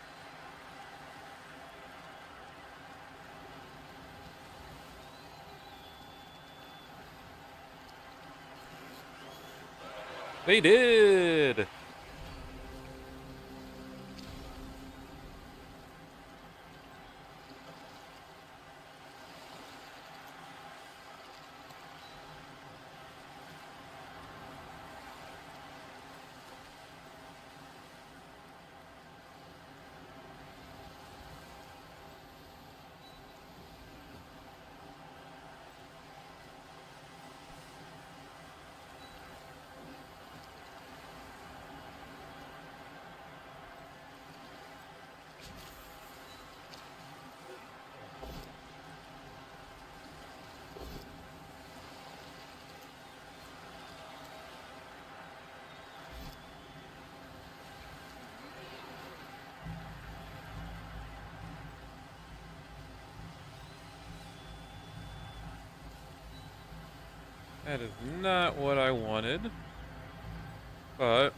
They did! That is not what I wanted, but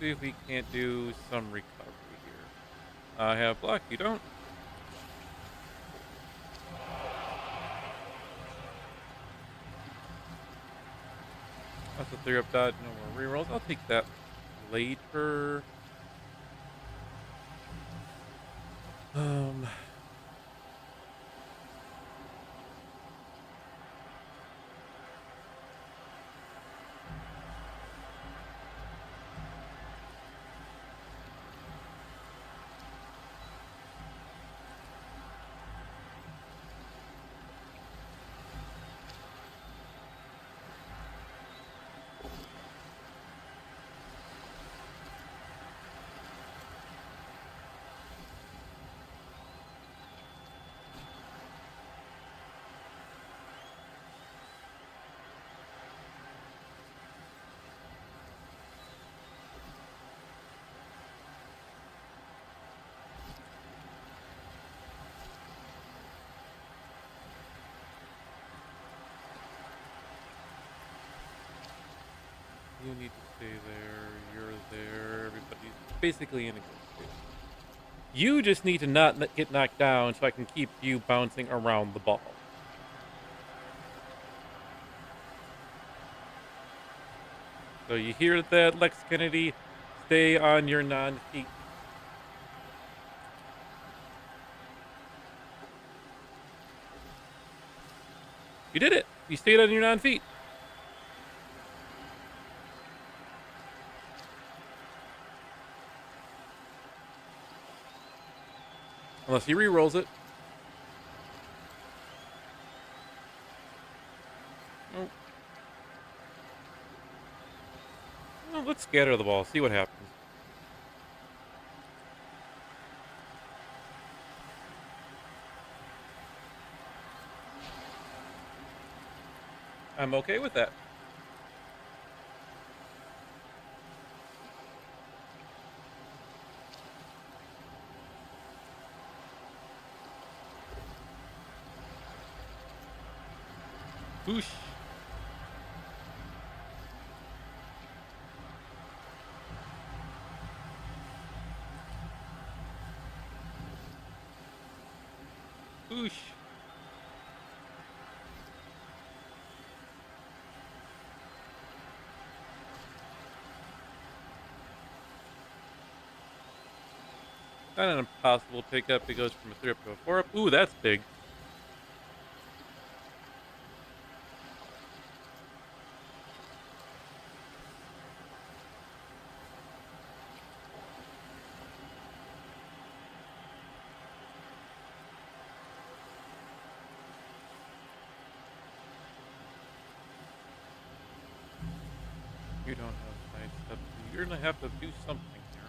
see if we can't do some recovery here. I have block, you don't. That's a 3 up dot, no more rerolls. I'll take that later. Um, you need to stay there. You're there. Everybody's basically in a good space. You just need to not get knocked down so I can keep you bouncing around the ball. So you hear that, Lex Kennedy? Stay on your non-feet. You did it. You stayed on your non-feet. Unless he re-rolls it. Oh. Well, let's scatter the ball. See what happens. I'm okay with that. Whoosh. Whoosh. Not an impossible pickup. It goes from a 3 up to a 4 up. Ooh, that's big. You don't have side steps. You're gonna have to do something here.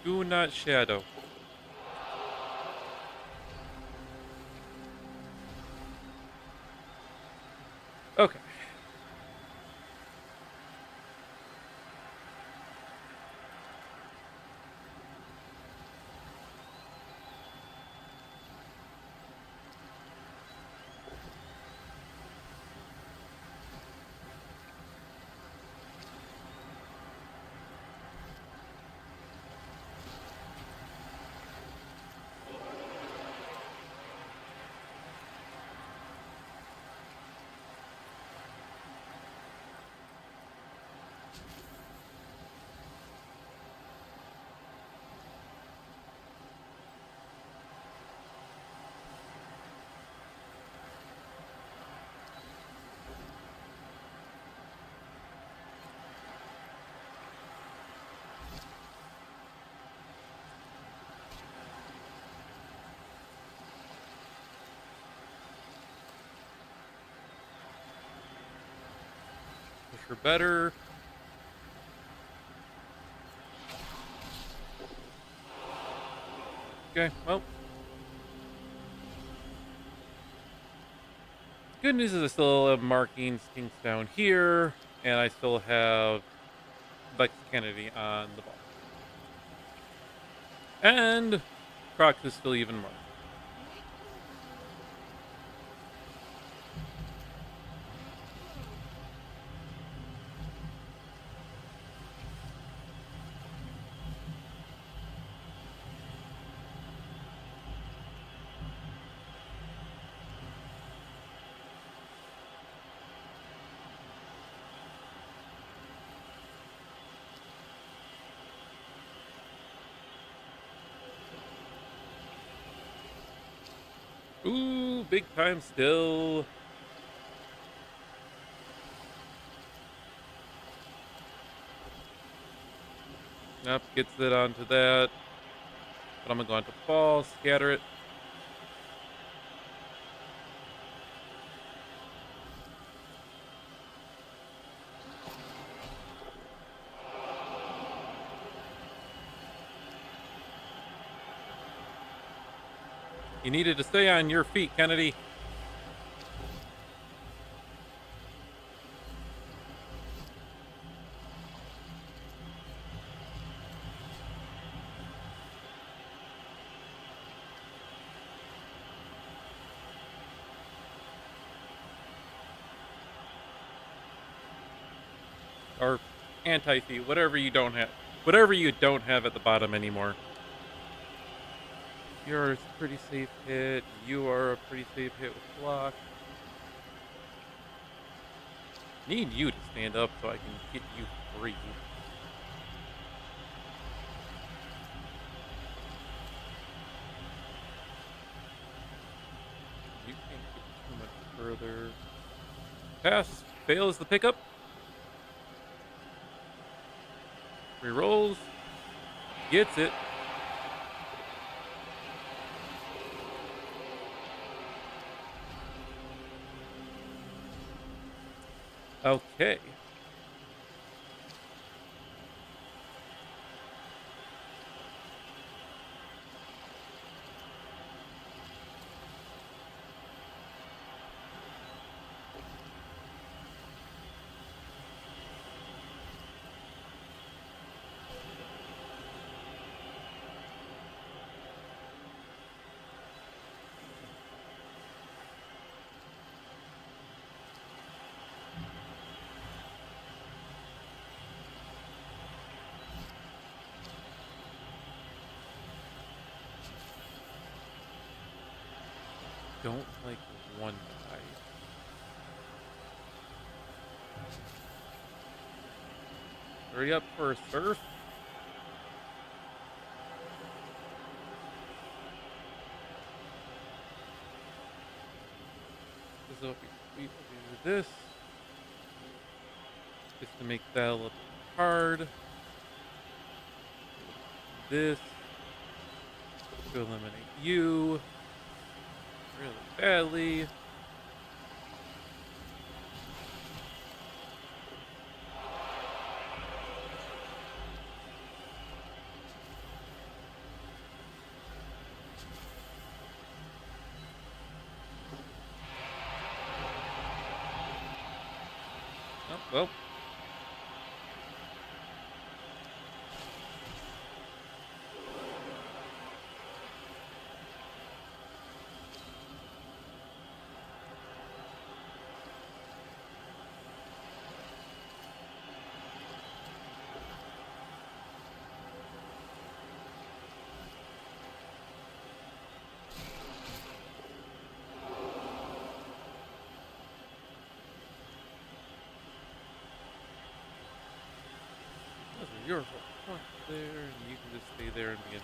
Do not shadow. Okay. Push for better. Okay, well. Good news is I still have marking stinks down here, and I still have Kennedy on the ball. And Crocs is still even more. Ooh, big time still. Nope, gets it onto that. But I'm gonna go onto ball, scatter it. You needed to stay on your feet, Kennedy. Or anti-feet, whatever you don't have. Whatever you don't have at the bottom anymore. You're a pretty safe hit. You are a pretty safe hit with block. Need you to stand up so I can get you free. You can't get too much further. Pass. Fails the pickup. Rerolls. Gets it. Okay. Don't like one die. Hurry up for a surf. This is what we do this. Just to make that a little hard. This to eliminate you really badly. Oh, well. Those are your points there, and you can just stay there and begin.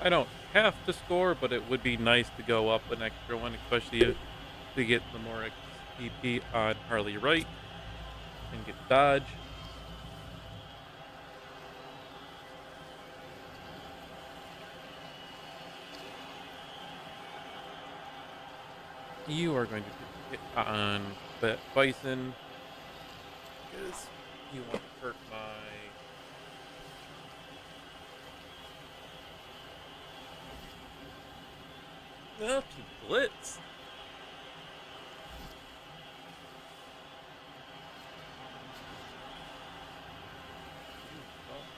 I don't have to score, but it would be nice to go up an extra one, especially if to get the more XP on Harley Wright and get dodge. You are going to take a hit on Bison because you want to hurt my. No, he blitzed. You well, okay.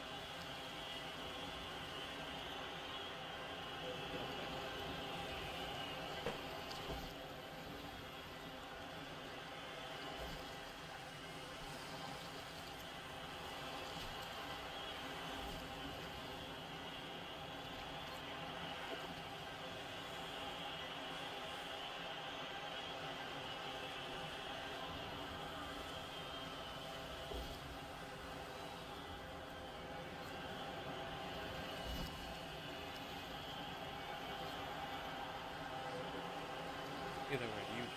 Either way, you can.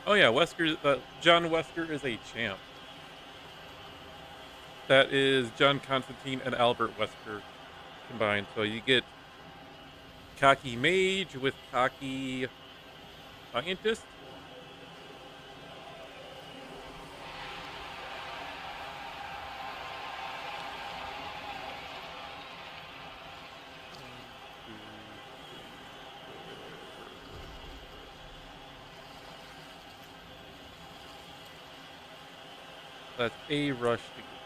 Oh yeah, Wesker. John Wesker is a champ. That is John Constantine and Albert Wesker combined. So you get cocky mage with cocky scientist. One, two, three, four. That's a rush to get there.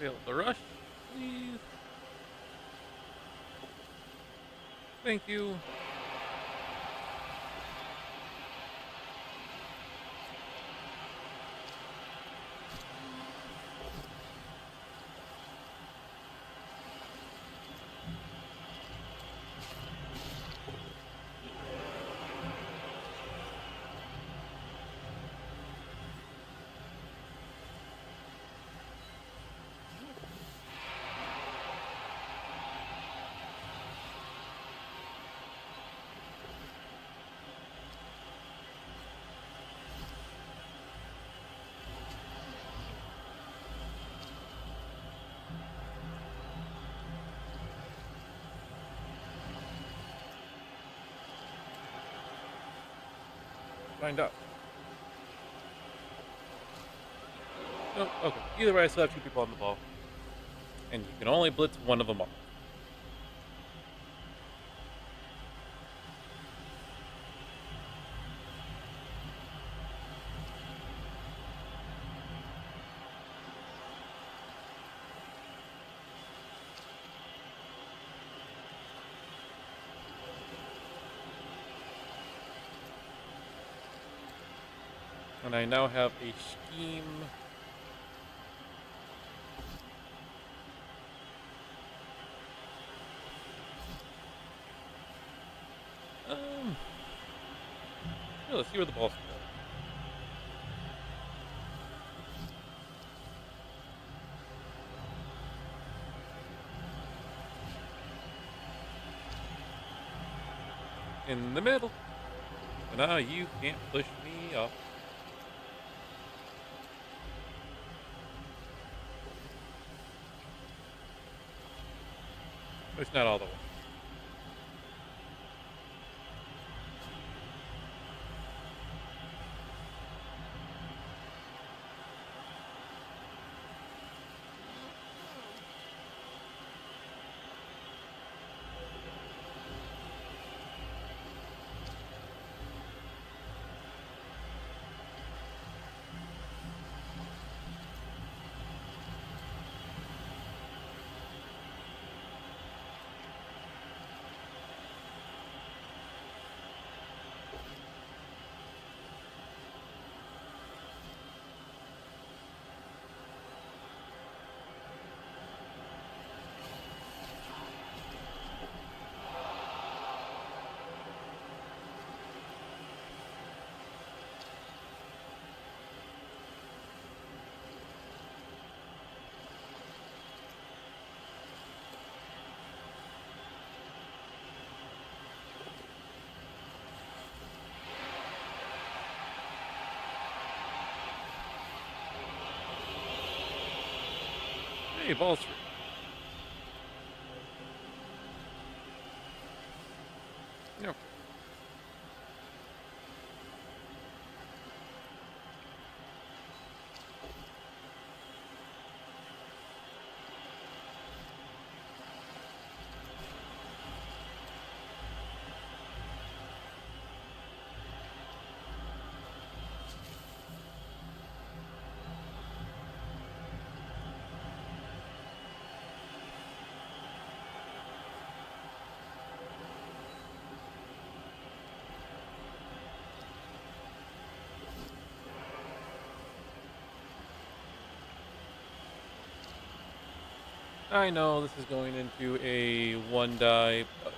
Fail the rush, please. Thank you. Find out. Nope. Okay. Either way, I still have two people on the ball, and you can only blitz one of them off. And I now have a scheme. Um, yeah, let's see where the ball's going. In the middle. So now you can't push me off. It's not all the way. Hey, ball's free. No. I know this is going into a one die, but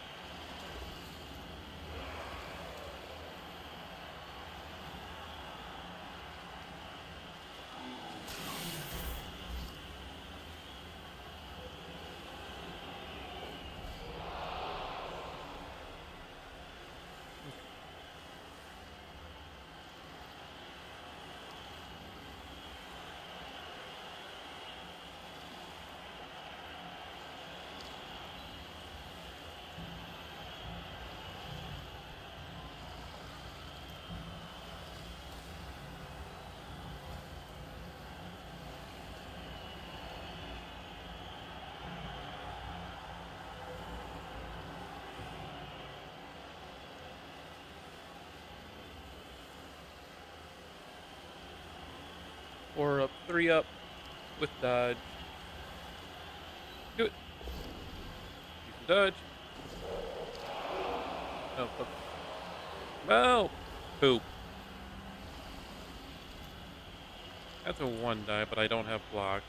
four up, three up with dodge. Do it. Use some dodge. Oh, fuck. Oh, poop. That's a one die, but I don't have block.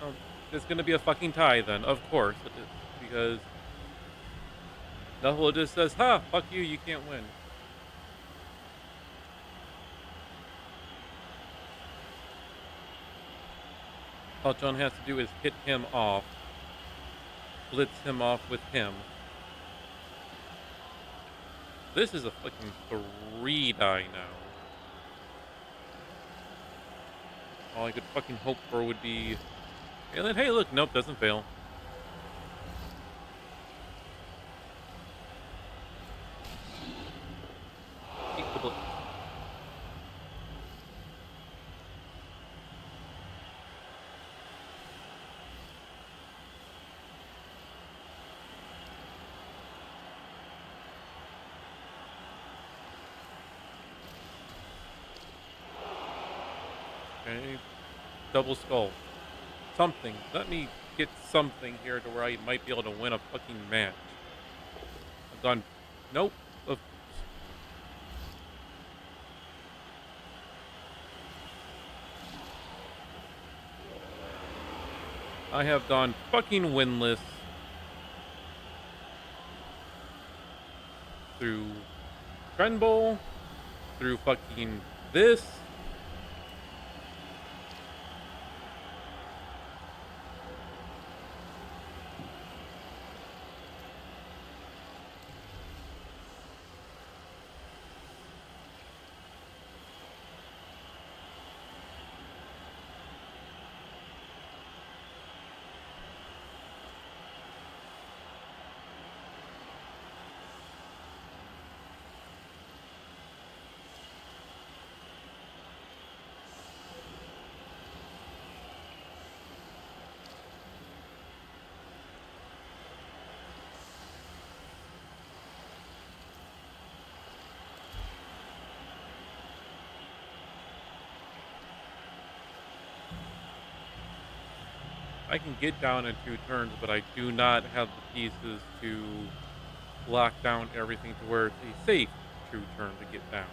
Oh, it's gonna be a fucking tie then. Of course it is, because Nuffle just says, "Ha, fuck you, you can't win." All John has to do is hit him off, blitz him off with him. This is a fucking three die now. All I could fucking hope for would be, and then hey, look, nope, doesn't fail. Eat the blitz. Okay, double skull. Something. Let me get something here to where I might be able to win a fucking match. I've gone. Nope. Of- I have gone fucking winless through Crenbowl, through fucking this. I can get down in 2 turns, but I do not have the pieces to lock down everything to where it's a safe 2 turn to get down.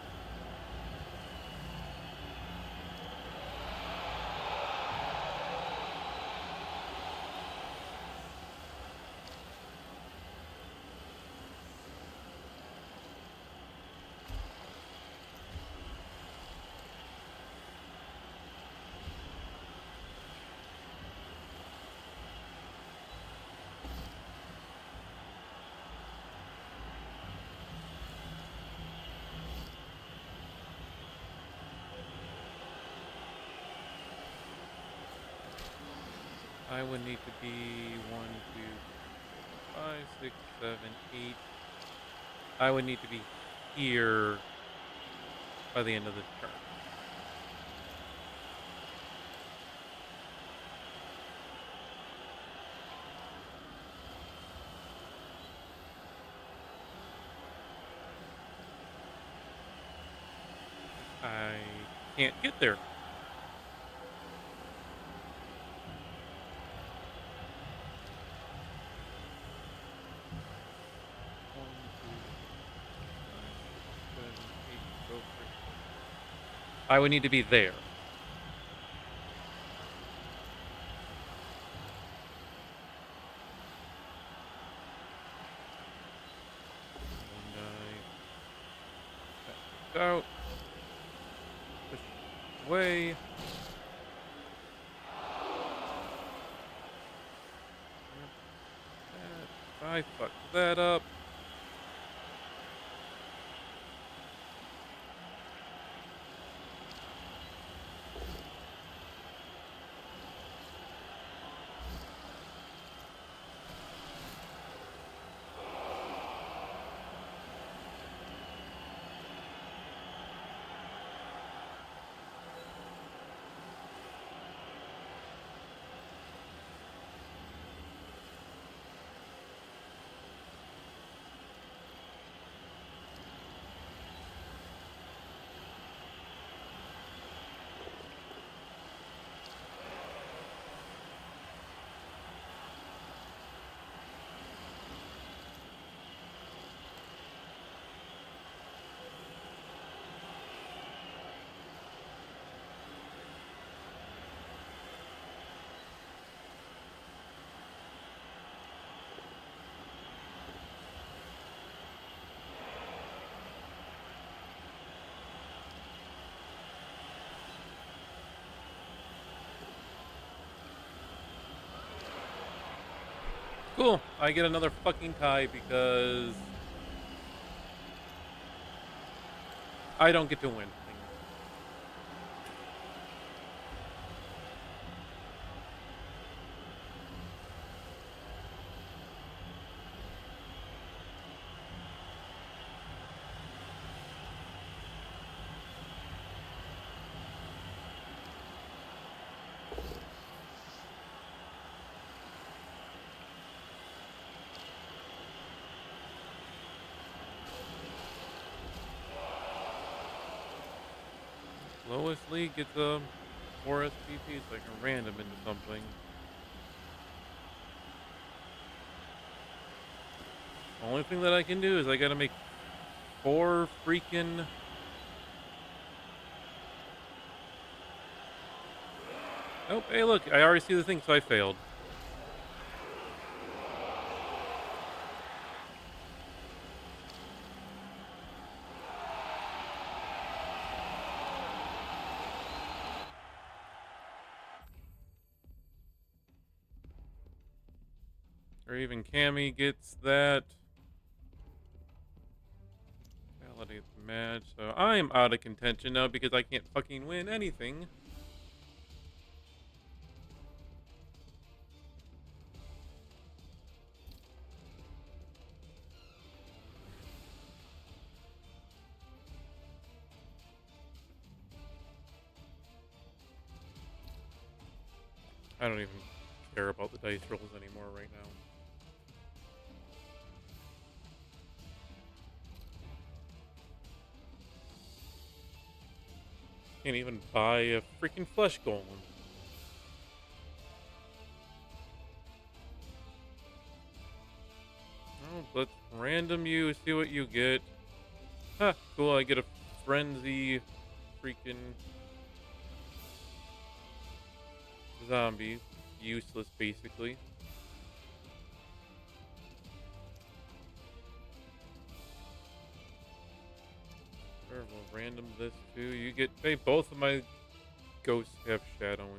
I would need to be 1, 2, 5, 6, 7, 8. I would need to be here by the end of this turn. I can't get there. One, two, 5, 6, 7, 8. Go for it. I would need to be there. One die. That works out. Push away. Yep, that. I fucked that up. Cool. I get another fucking tie because I don't get to win things. Lowest league gets a 4 SPP so I can random into something. Only thing that I can do is I gotta make 4 freaking. Oh, hey, look, I already see the thing, so I failed. Or even Cammy gets that. Validate the match. So I am out of contention now because I can't fucking win anything. I don't even care about the dice rolls anymore right now. Can't even buy a freaking flesh golem. Let's random you, see what you get. Huh, cool, I get a frenzy freaking zombie. Useless, basically. Sure, we'll random this too. You get, hey, both of my ghosts have shadowing.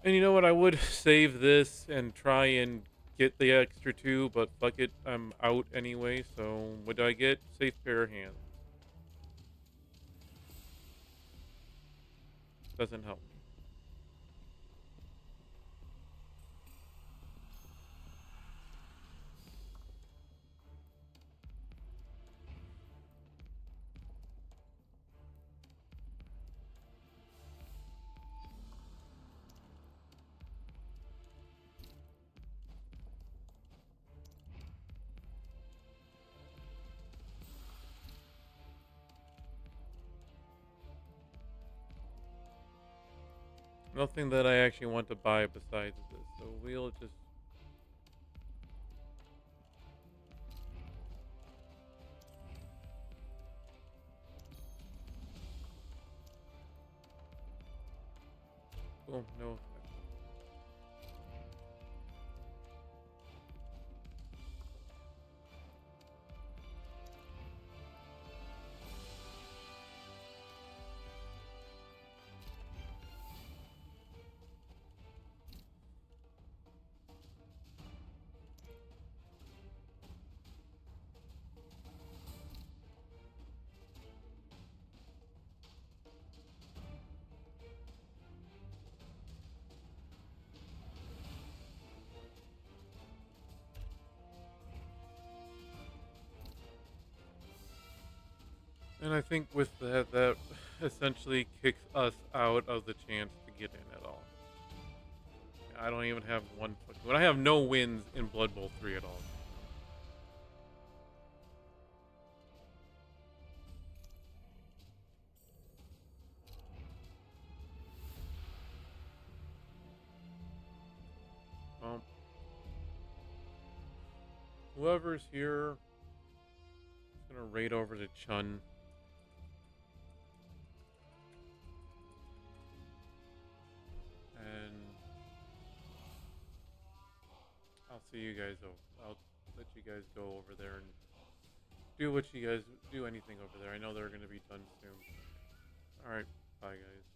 And you know what? I would save this and try and get the extra two, but fuck it, I'm out anyway. So what do I get? Safe pair of hands. Doesn't help me. Nothing that I actually want to buy besides this. So we'll just. Oh no. And I think with that, that essentially kicks us out of the chance to get in at all. I don't even have one fucking. But I have no wins in Blood Bowl 3 at all. Well, whoever's here is gonna raid over to Chun. And I'll see you guys over. I'll let you guys go over there and do what you guys do anything over there. I know they're gonna be done soon. All right, bye guys.